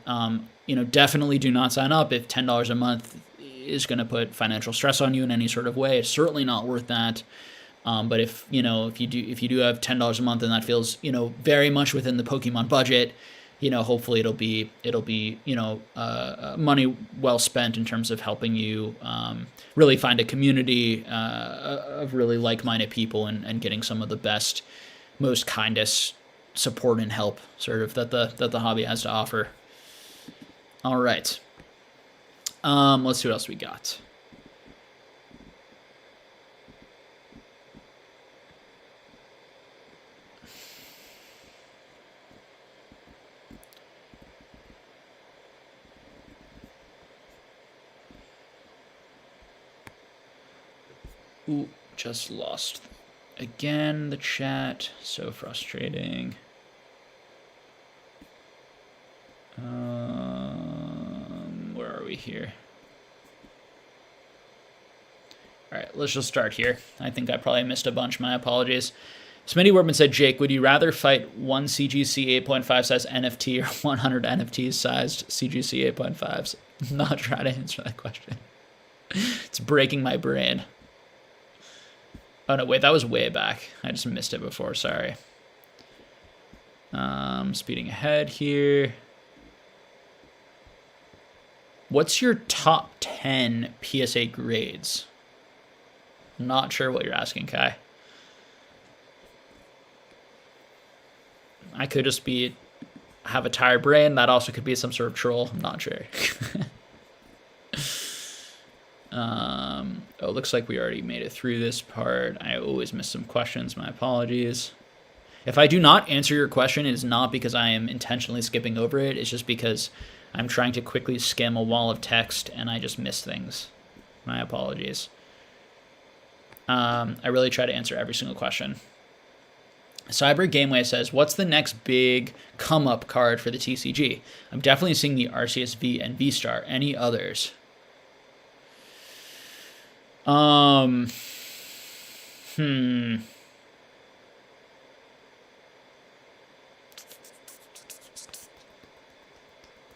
Definitely do not sign up if $10 a month is going to put financial stress on you in any sort of way. It's certainly not worth that. But if you do have $10 a month and that feels very much within the Pokemon budget, hopefully it'll be money well spent in terms of helping you really find a community of really like-minded people and getting some of the best, most kindest support and help sort of that the hobby has to offer. All right. Let's see what else we got. Ooh, just lost again the chat. So frustrating. Where are we here? All right, let's just start here. I think I probably missed a bunch. My apologies. Smitty Workman said, Jake, would you rather fight one CGC 8.5 size NFT or 100 NFTs sized CGC 8.5s? I'm not trying to answer that question. It's breaking my brain. Oh, no, wait, that was way back. I just missed it before, sorry. Speeding ahead here. What's your top 10 PSA grades? I'm not sure what you're asking, Kai. I could just have a tired brain. That also could be some sort of troll. I'm not sure. It looks like we already made it through this part. I always miss some questions. My apologies. If I do not answer your question, it is not because I am intentionally skipping over it. It's just because I'm trying to quickly skim a wall of text and I just miss things. My apologies. I really try to answer every single question. Cyber Gameway says, what's the next big come-up card for the TCG? I'm definitely seeing the RCSV and V-Star. Any others? I'm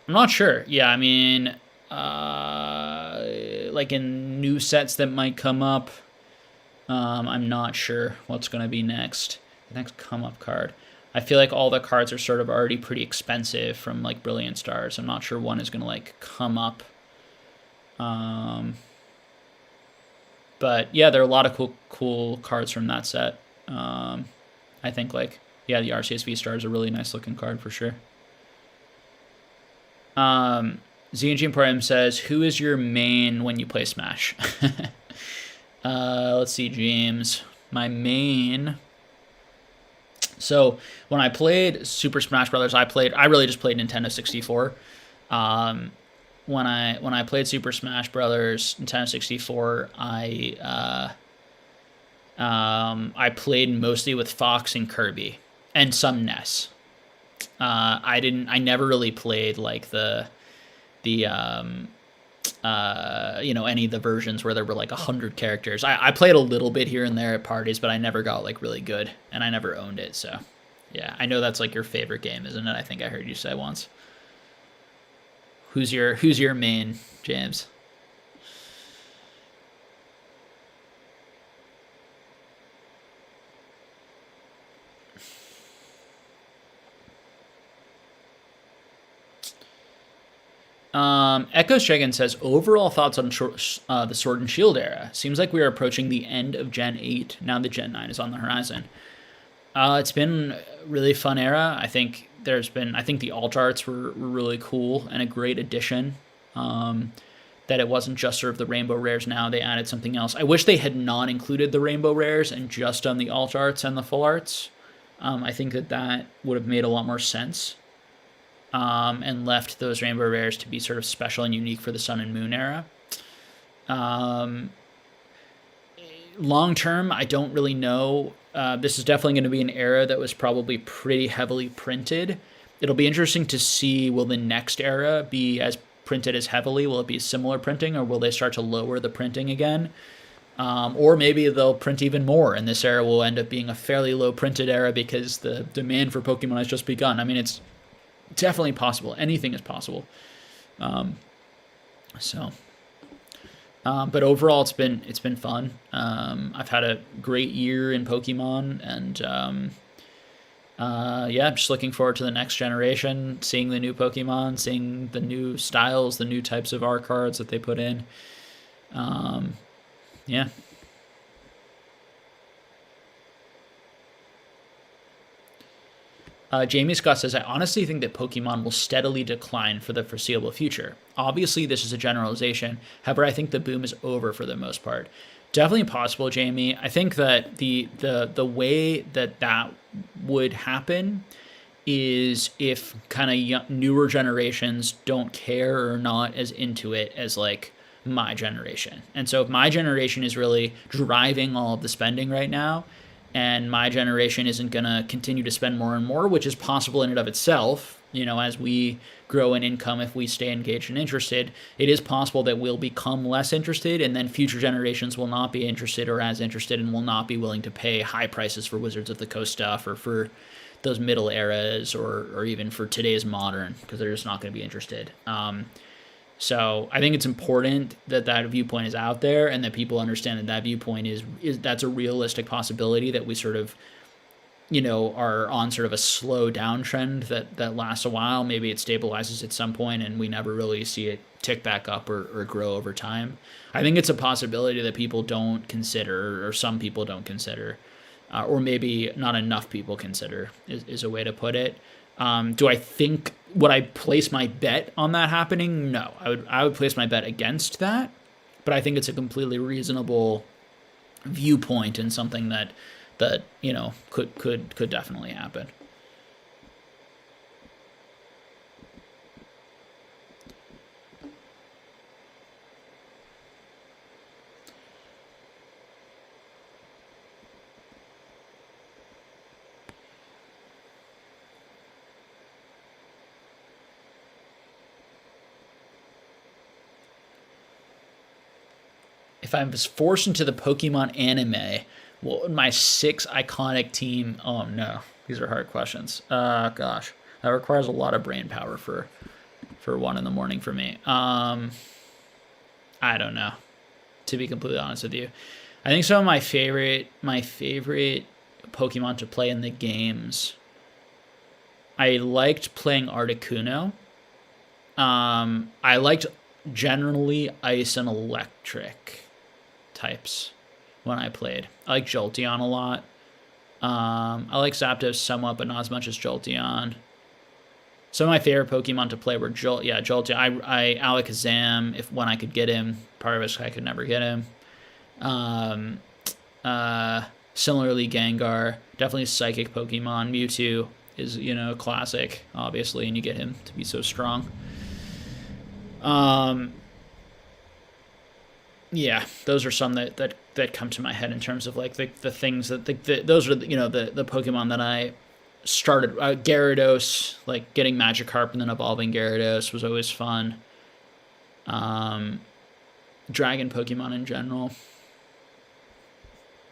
not sure. Yeah, I mean, like in new sets that might come up, I'm not sure what's going to be next. The next come-up card. I feel like all the cards are sort of already pretty expensive from like Brilliant Stars. I'm not sure one is going to like come up. But yeah, there are a lot of cool cards from that set. I think like, yeah, the RCSV Star is a really nice looking card for sure. ZNG Emporium says, who is your main when you play Smash? Let's see, James. My main. So when I played Super Smash Brothers, I really just played Nintendo 64. When I played Super Smash Brothers Nintendo 64, I played mostly with Fox and Kirby and some Ness. I never really played like any of the versions where there were like 100 characters. I played a little bit here and there at parties, but I never got like really good, and I never owned it. So yeah, I know that's like your favorite game, isn't it? I think I heard you say once. Who's your main, James? Echo Shagan says, overall thoughts on the Sword and Shield era. Seems like we are approaching the end of Gen 8. Now that Gen 9 is on the horizon. It's been a really fun era. I think the All Tarts were really cool and a great addition. That it wasn't just sort of the Rainbow Rares now. They added something else. I wish they had not included the Rainbow Rares and just done the Alt Arts and the Full Arts. I think that would have made a lot more sense. And left those Rainbow Rares to be sort of special and unique for the Sun and Moon era. long term, I don't really know. This is definitely going to be an era that was probably pretty heavily printed. It'll be interesting to see, will the next era be as printed as heavily? Will it be similar printing, or will they start to lower the printing again? Or maybe they'll print even more, and this era will end up being a fairly low printed era because the demand for Pokemon has just begun. I mean, it's definitely possible. Anything is possible. But overall, it's been fun. I've had a great year in Pokemon, and yeah, I'm just looking forward to the next generation, seeing the new Pokemon, seeing the new styles, the new types of R cards that they put in. Yeah. Jamie Scott says, I honestly think that Pokemon will steadily decline for the foreseeable future. Obviously, this is a generalization. However, I think the boom is over for the most part. Definitely possible, Jamie. I think that the way that would happen is if kind of newer generations don't care or are not as into it as like my generation. And so if my generation is really driving all of the spending right now, and my generation isn't going to continue to spend more and more, which is possible in and of itself, you know, as we grow in income, if we stay engaged and interested, it is possible that we'll become less interested, and then future generations will not be interested or as interested and will not be willing to pay high prices for Wizards of the Coast stuff or for those middle eras or even for today's modern, because they're just not going to be interested. So I think it's important that that viewpoint is out there, and that people understand that that viewpoint is that's a realistic possibility, that we sort of, you know, are on sort of a slow downtrend that lasts a while. Maybe it stabilizes at some point and we never really see it tick back up or grow over time. I think it's a possibility that people don't consider, or some people don't consider, or maybe not enough people consider, is a way to put it. Do I think, would I place my bet on that happening? No, I would place my bet against that, but I think it's a completely reasonable viewpoint and something that you know could definitely happen. If I was forced into the Pokemon anime, what would my 6 iconic team? Oh no, these are hard questions. Gosh, that requires a lot of brain power for 1 in the morning for me. I don't know, to be completely honest with you. I think some of my favorite Pokemon to play in the games. I liked playing Articuno. I liked generally Ice and Electric types when I played. I like Jolteon a lot. I like Zapdos somewhat, but not as much as Jolteon. Some of my favorite Pokemon to play were Jolteon. I Alakazam, when I could get him. Parvis, I could never get him. Similarly, Gengar. Definitely Psychic Pokemon. Mewtwo is, you know, classic, obviously, and you get him to be so strong. Yeah, those are some that come to my head in terms of like the things that those are the, you know, the Pokemon that I started. Gyarados, like getting Magikarp and then evolving Gyarados was always fun. Dragon Pokemon in general.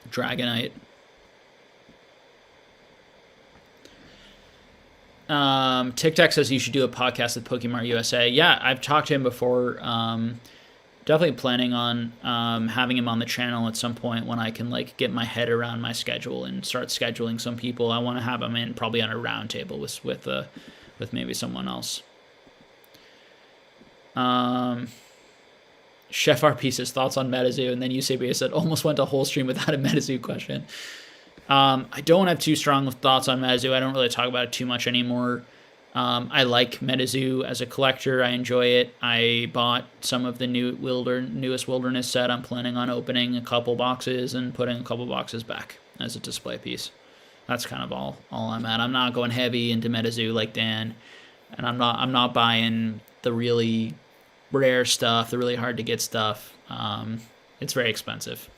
Dragonite. Tic Tac says you should do a podcast with Pokemon USA. Yeah, I've talked to him before. Definitely planning on having him on the channel at some point when I can like get my head around my schedule and start scheduling some people. I want to have him in probably on a round table with maybe someone else. Chef RP says thoughts on Metazoo, and then UCB said almost went a whole stream without a Metazoo question. I don't have too strong thoughts on Metazoo. I don't really talk about it too much anymore. I like Metazoo as a collector. I enjoy it. I bought some of the newest Wilderness set. I'm planning on opening a couple boxes and putting a couple boxes back as a display piece. That's kind of all I'm at. I'm not going heavy into Metazoo like Dan, and I'm not buying the really rare stuff, the really hard to get stuff. It's very expensive.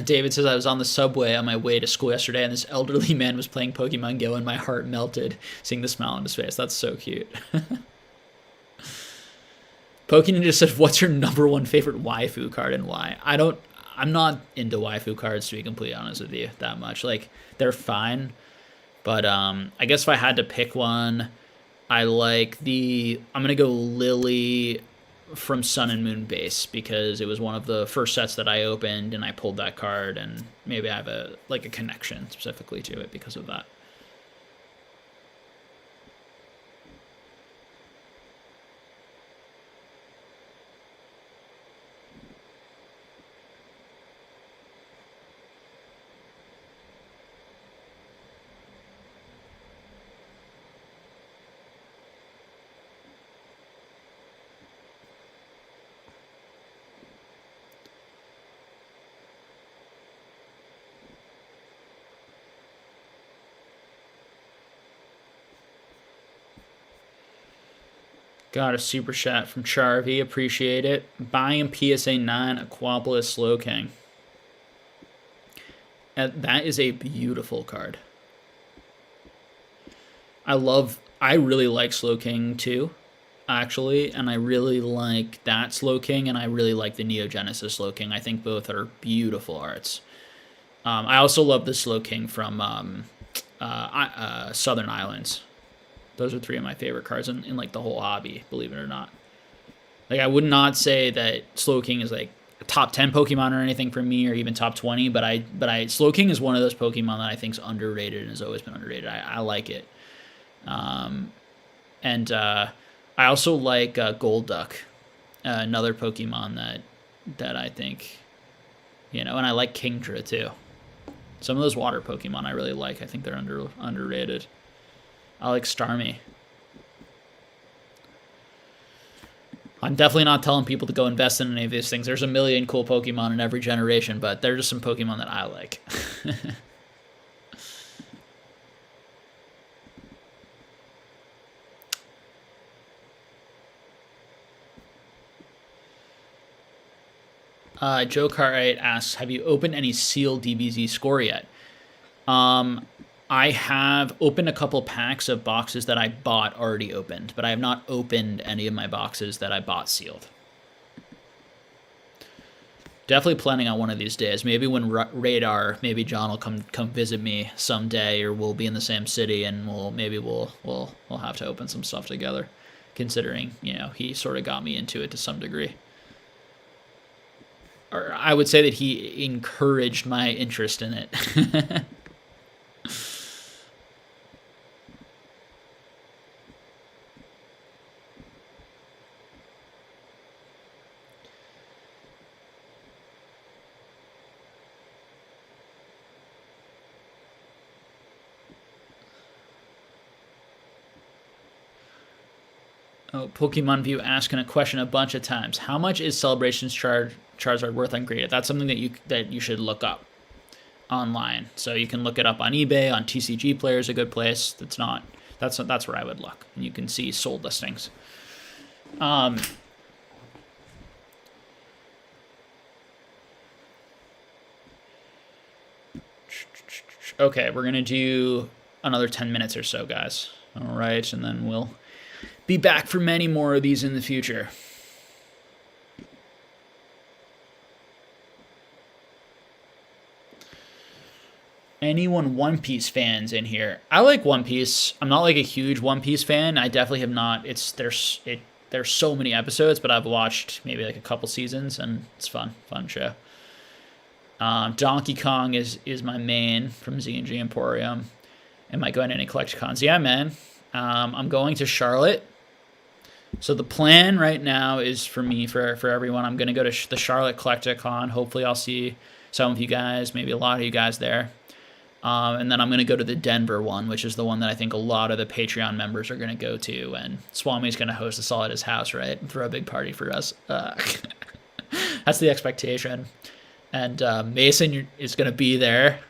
David says, I was on the subway on my way to school yesterday, and this elderly man was playing Pokemon Go, and my heart melted seeing the smile on his face. That's so cute. Pokemon just said, what's your #1 favorite waifu card and why? I'm not into waifu cards, to be completely honest with you, that much. Like, they're fine, but I guess if I had to pick one, I'm gonna go Lily from Sun and Moon base, because it was one of the first sets that I opened and I pulled that card, and maybe I have a connection specifically to it because of that. Got a super chat from Charvy. Appreciate it. Buying PSA 9 Aquapolis Slowking. That is a beautiful card. I really like Slowking too, actually, and I really like that Slowking, and I really like the Neo Genesis Slowking. I think both are beautiful arts. I also love the Slowking from Southern Islands. Those are 3 of my favorite cards in like the whole hobby, believe it or not. Like, I would not say that Slowking is like a top 10 Pokemon or anything for me, or even top 20, but Slowking is one of those Pokemon that I think is underrated and has always been underrated. I like it. And I also like Golduck, another Pokemon that I think, and I like Kingdra too. Some of those water Pokemon I really like. I think they're underrated. I like Starmie. I'm definitely not telling people to go invest in any of these things. There's a million cool Pokemon in every generation, but they're just some Pokemon that I like. Joe Cartwright asks, have you opened any sealed DBZ score yet? I have opened a couple packs of boxes that I bought already opened, but I have not opened any of my boxes that I bought sealed. Definitely planning on one of these days. Maybe when Radar, maybe John will come visit me someday, or we'll be in the same city, and we'll have to open some stuff together, considering, he sort of got me into it to some degree. Or I would say that he encouraged my interest in it. Oh, Pokemon View asking a question a bunch of times. How much is Celebrations Charizard worth ungraded? That's something that you should look up online. So you can look it up on eBay, on TCG Player is a good place. That's where I would look. And you can see sold listings. Okay, we're gonna do another 10 minutes or so, guys. All right, and then we'll be back for many more of these in the future. Anyone One Piece fans in here? I like One Piece. I'm not like a huge One Piece fan. I definitely have not. There's so many episodes, but I've watched maybe like a couple seasons, and it's fun show. Donkey Kong is my main from Z&G Emporium. Am I going to any CollectiCons? Yeah, man. I'm going to Charlotte. So the plan right now is for everyone, I'm going to go to the Charlotte CollectiCon. Hopefully I'll see some of you guys, maybe a lot of you guys there. And then I'm going to go to the Denver one, which is the one that I think a lot of the Patreon members are going to go to. And Swami's going to host us all at his house, right? And throw a big party for us. That's the expectation. And Mason is going to be there,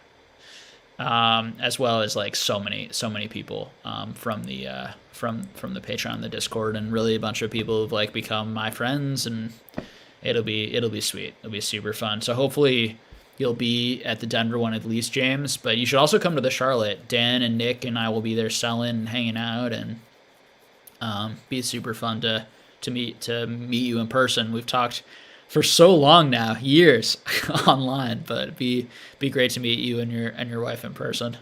as well as like so many people from the Patreon, the Discord, and really a bunch of people who've like become my friends, and it'll be sweet. It'll be super fun. So hopefully you'll be at the Denver one at least, James. But you should also come to the Charlotte. Dan and Nick and I will be there selling and hanging out, and be super fun to meet you in person. We've talked for so long now, years online, but it'd be great to meet you and your wife in person.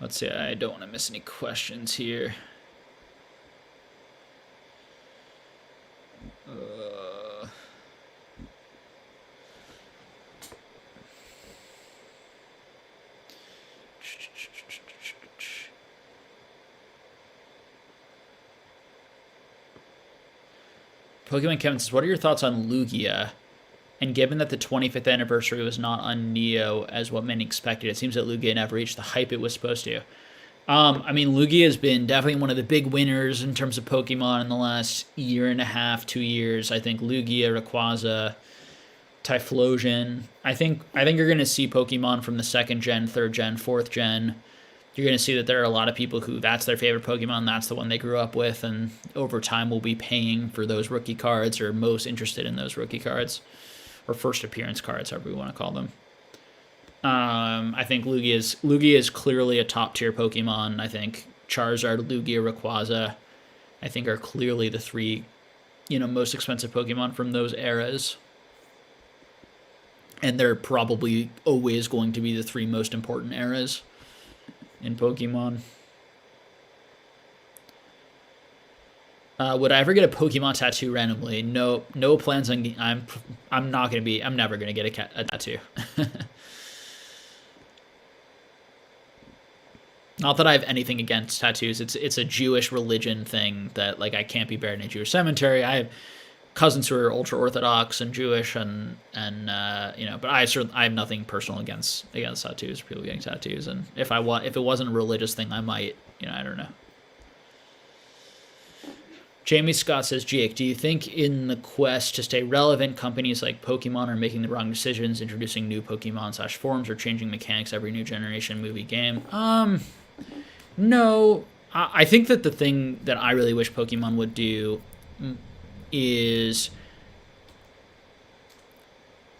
Let's see, I don't want to miss any questions here. Pokemon Kevin says, what are your thoughts on Lugia? And given that the 25th anniversary was not on Neo as what many expected, it seems that Lugia never reached the hype it was supposed to. I mean, Lugia has been definitely one of the big winners in terms of Pokemon in the last year and a half, 2 years. I think Lugia, Rayquaza, Typhlosion. I think you're going to see Pokemon from the 2nd gen, 3rd gen, 4th gen. You're going to see that there are a lot of people who that's their favorite Pokemon, that's the one they grew up with, and over time will be paying for those rookie cards or most interested in those rookie cards or first appearance cards, however we want to call them. I think Lugia is clearly a top tier Pokemon. I think Charizard, Lugia, Rayquaza, I think are clearly the 3, most expensive Pokemon from those eras. And they're probably always going to be the 3 most important eras in Pokemon. Would I ever get a Pokemon tattoo randomly? No plans on. I'm never gonna get a tattoo. Not that I have anything against tattoos. It's a Jewish religion thing that I can't be buried in a Jewish cemetery. I have cousins who are ultra Orthodox and Jewish, and but I have nothing personal against tattoos, people getting tattoos, and if it wasn't a religious thing, I might, I don't know. Jamie Scott says, Jake, do you think in the quest to stay relevant, companies like Pokemon are making the wrong decisions, introducing new Pokemon/forms or changing mechanics every new generation movie game? No. I think that the thing that I really wish Pokemon would do is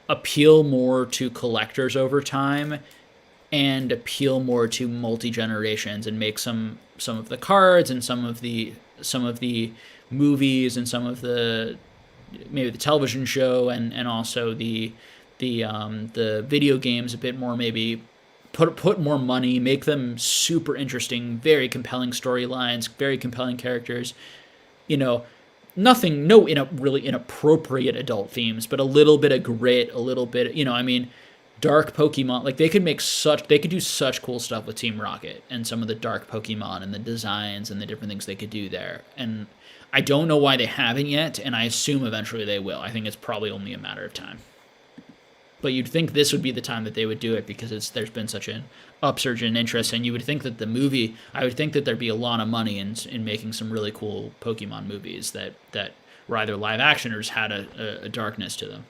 appeal more to collectors over time and appeal more to multi-generations and make some of the cards and some of the movies and some of the maybe the television show and also the video games a bit more, maybe put more money, make them super interesting, very compelling storylines, very compelling characters, no really inappropriate adult themes, but a little bit of grit, a little bit, dark Pokemon. They could do such cool stuff with Team Rocket and some of the dark Pokemon and the designs and the different things they could do there. And I don't know why they haven't yet, and I assume eventually they will. I think it's probably only a matter of time. But you'd think this would be the time that they would do it because there's been such an upsurge in interest, and you would think that I would think that there'd be a lot of money in making some really cool Pokemon movies that were either live action or just had a darkness to them.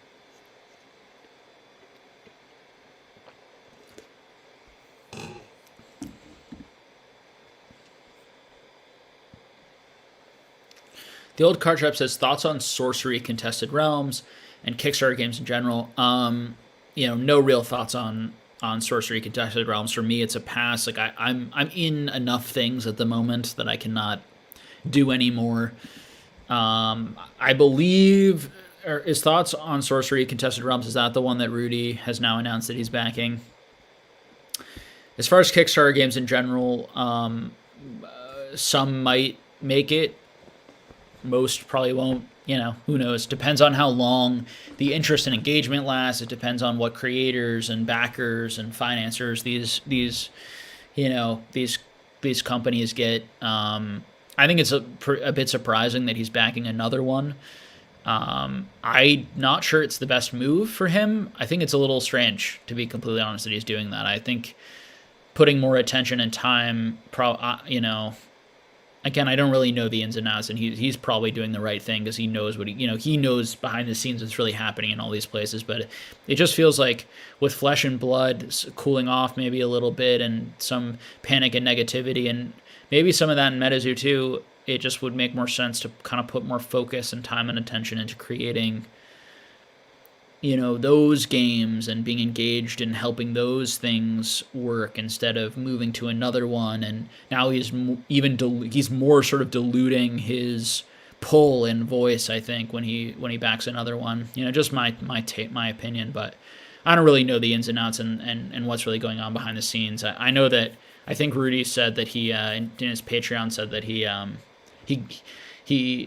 The old card trap says, thoughts on Sorcery Contested Realms and Kickstarter games in general. No real thoughts on Sorcery Contested Realms. For me, it's a pass. I'm in enough things at the moment that I cannot do anymore. I believe his thoughts on Sorcery Contested Realms, is that the one that Rudy has now announced that he's backing? As far as Kickstarter games in general, some might make it. Most probably won't, who knows? Depends on how long the interest and engagement lasts. It depends on what creators and backers and financiers these companies get. I think it's a bit surprising that he's backing another one. I'm not sure it's the best move for him. I think it's a little strange, to be completely honest, that he's doing that. I think putting more attention and time, again, I don't really know the ins and outs, and he's probably doing the right thing because he knows what he knows behind the scenes what's really happening in all these places. But it just feels like with Flesh and Blood cooling off maybe a little bit, and some panic and negativity, and maybe some of that in MetaZoo too, it just would make more sense to kind of put more focus and time and attention into creating, those games and being engaged in helping those things work instead of moving to another one. And now he's more sort of diluting his pull and voice, I think, when he backs another one. Just my opinion, but I don't really know the ins and outs and what's really going on behind the scenes. I know that I think Rudy said that he in his Patreon said that he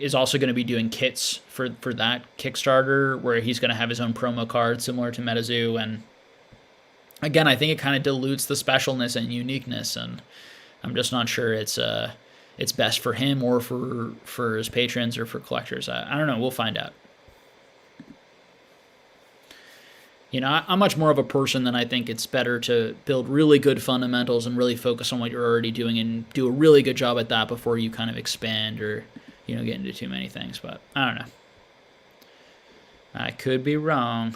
is also going to be doing kits for that Kickstarter, where he's going to have his own promo card similar to MetaZoo. And again, I think it kind of dilutes the specialness and uniqueness, and I'm just not sure it's best for him or for his patrons or for collectors. I don't know. We'll find out. I'm much more of a person than I think it's better to build really good fundamentals and really focus on what you're already doing and do a really good job at that before you kind of expand or get into too many things. But I don't know. I could be wrong.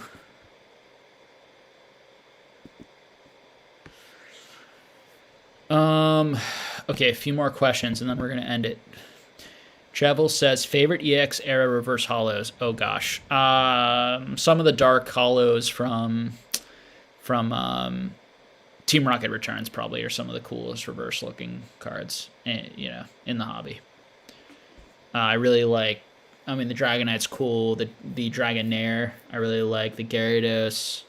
Okay, a few more questions and then we're going to end it. Chevel says, favorite EX era reverse hollows. Oh gosh. Some of the dark hollows from Team Rocket Returns probably are some of the coolest reverse looking cards, in the hobby. I really like, the Dragonite's cool. The Dragonair, I really like. The Gyarados.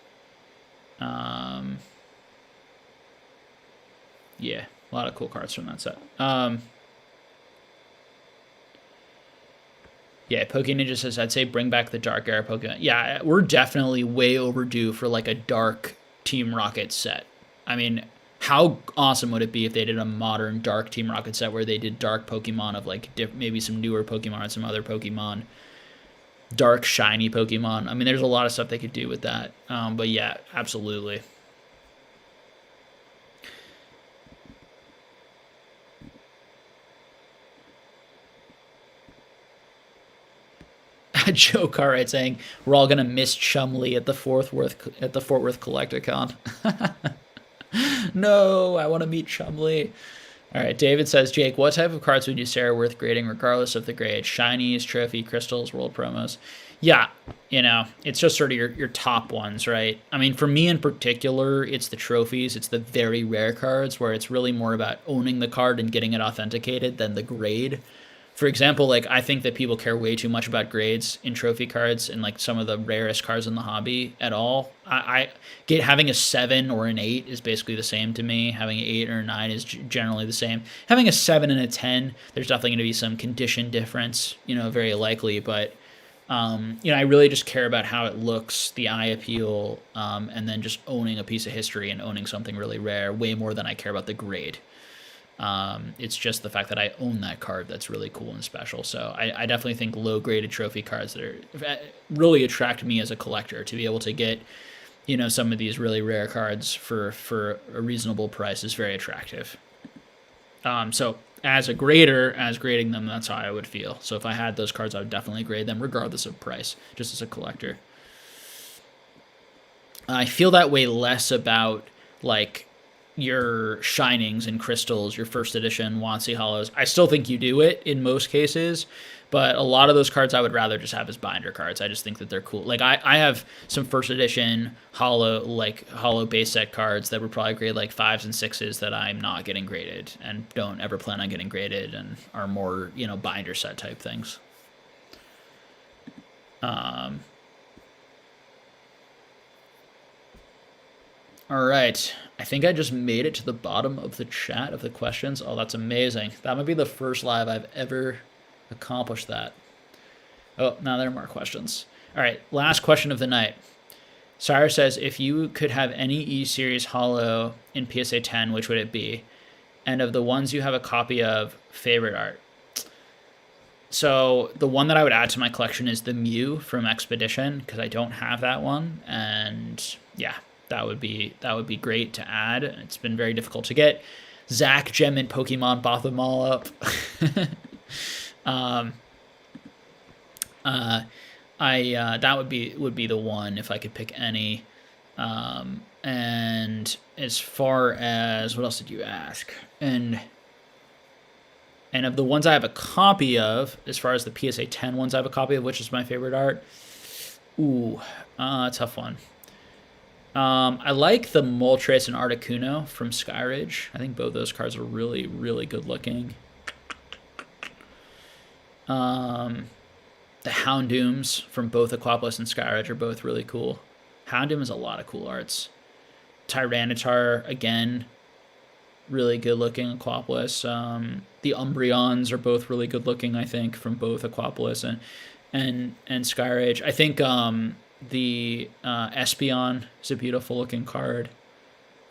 Yeah, a lot of cool cards from that set. Yeah, PokeNinja says, I'd say bring back the Dark Era Pokemon. Yeah, we're definitely way overdue for like a Dark Team Rocket set. How awesome would it be if they did a modern Dark Team Rocket set where they did Dark Pokemon of like maybe some newer Pokemon and some other Pokemon, Dark shiny Pokemon. There's a lot of stuff they could do with that. But yeah, absolutely. Joe Cartwright saying we're all gonna miss Chumley at the Fort Worth Collecticon. No, I want to meet Chumley. All right, David says, Jake, what type of cards would you say are worth grading regardless of the grade? Shinies, trophy, crystals, world promos? Yeah, it's just sort of your top ones, right? For me in particular, it's the trophies. It's the very rare cards where it's really more about owning the card and getting it authenticated than the grade. For example, I think that people care way too much about grades in trophy cards and some of the rarest cards in the hobby at all. Having a 7 or an 8 is basically the same to me. Having an 8 or a 9 is generally the same. Having a 7 and a 10, there's definitely going to be some condition difference, very likely. But, I really just care about how it looks, the eye appeal, and then just owning a piece of history and owning something really rare way more than I care about the grade. It's just the fact that I own that card that's really cool and special. So I definitely think low-graded trophy cards that really attract me as a collector. To be able to get, some of these really rare cards for a reasonable price is very attractive. So as a grader, as grading them, that's how I would feel. So if I had those cards, I would definitely grade them regardless of price, just as a collector. I feel that way less about, your shinings and crystals, your first edition WotC hollows. I still think you do it in most cases, but a lot of those cards I would rather just have as binder cards. I just think that they're cool. I have some first edition hollow base set cards that would probably grade 5s and 6s that I'm not getting graded and don't ever plan on getting graded and are more, binder set type things. All right. I think I just made it to the bottom of the chat of the questions. Oh, that's amazing. That might be the first live I've ever accomplished that. Oh, now there are more questions. All right, last question of the night. Sire says, if you could have any E-Series holo in PSA 10, which would it be? And of the ones you have a copy of, favorite art? So the one that I would add to my collection is the Mew from Expedition, because I don't have that one. And yeah. That would be great to add. It's been very difficult to get. Zach, Gem, and Pokemon bought them all up. That would be the one if I could pick any. And as far as what else did you ask? And of the ones I have a copy of, as far as the PSA 10 ones I have a copy of, which is my favorite art. Ooh, tough one. I like the Moltres and Articuno from Skyridge. I think both those cards are really, really good looking. The Houndooms from both Aquapolis and Skyridge are both really cool. Houndoom has a lot of cool arts. Tyranitar, again, really good looking Aquapolis. The Umbreons are both really good looking, I think, from both Aquapolis and Skyridge. I think the Espeon is a beautiful looking card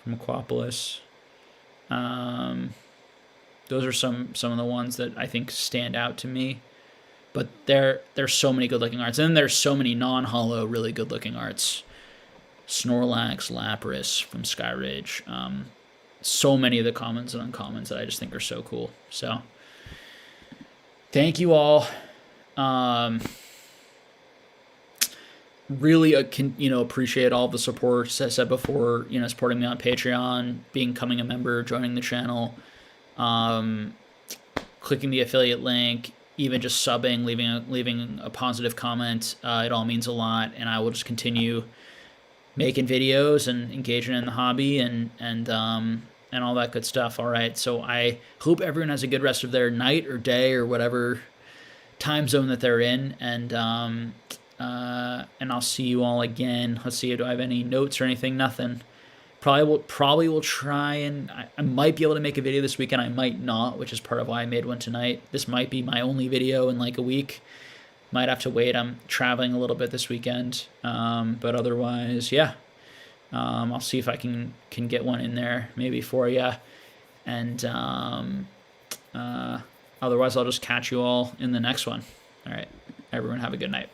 from Aquapolis. Those are some of the ones that I think stand out to me. But there's so many good looking arts. And then there's so many non-holo really good looking arts. Snorlax, Lapras from Skyridge. So many of the commons and uncommons that I just think are so cool. So thank you all. Really appreciate all the support, as I said before, supporting me on Patreon, becoming a member, joining the channel, clicking the affiliate link, even just subbing, leaving a positive comment. It all means a lot, and I will just continue making videos and engaging in the hobby and all that good stuff. All right, so I hope everyone has a good rest of their night or day or whatever time zone that they're in, and I'll see you all again. Let's see, do I have any notes or anything? Nothing. Probably will try, and I might be able to make a video this weekend. I might not, which is part of why I made one tonight. This might be my only video in like a week. Might have to wait. I'm traveling a little bit this weekend, but otherwise, yeah. I'll see if I can get one in there maybe for you, and otherwise I'll just catch you all in the next one. All right, everyone have a good night.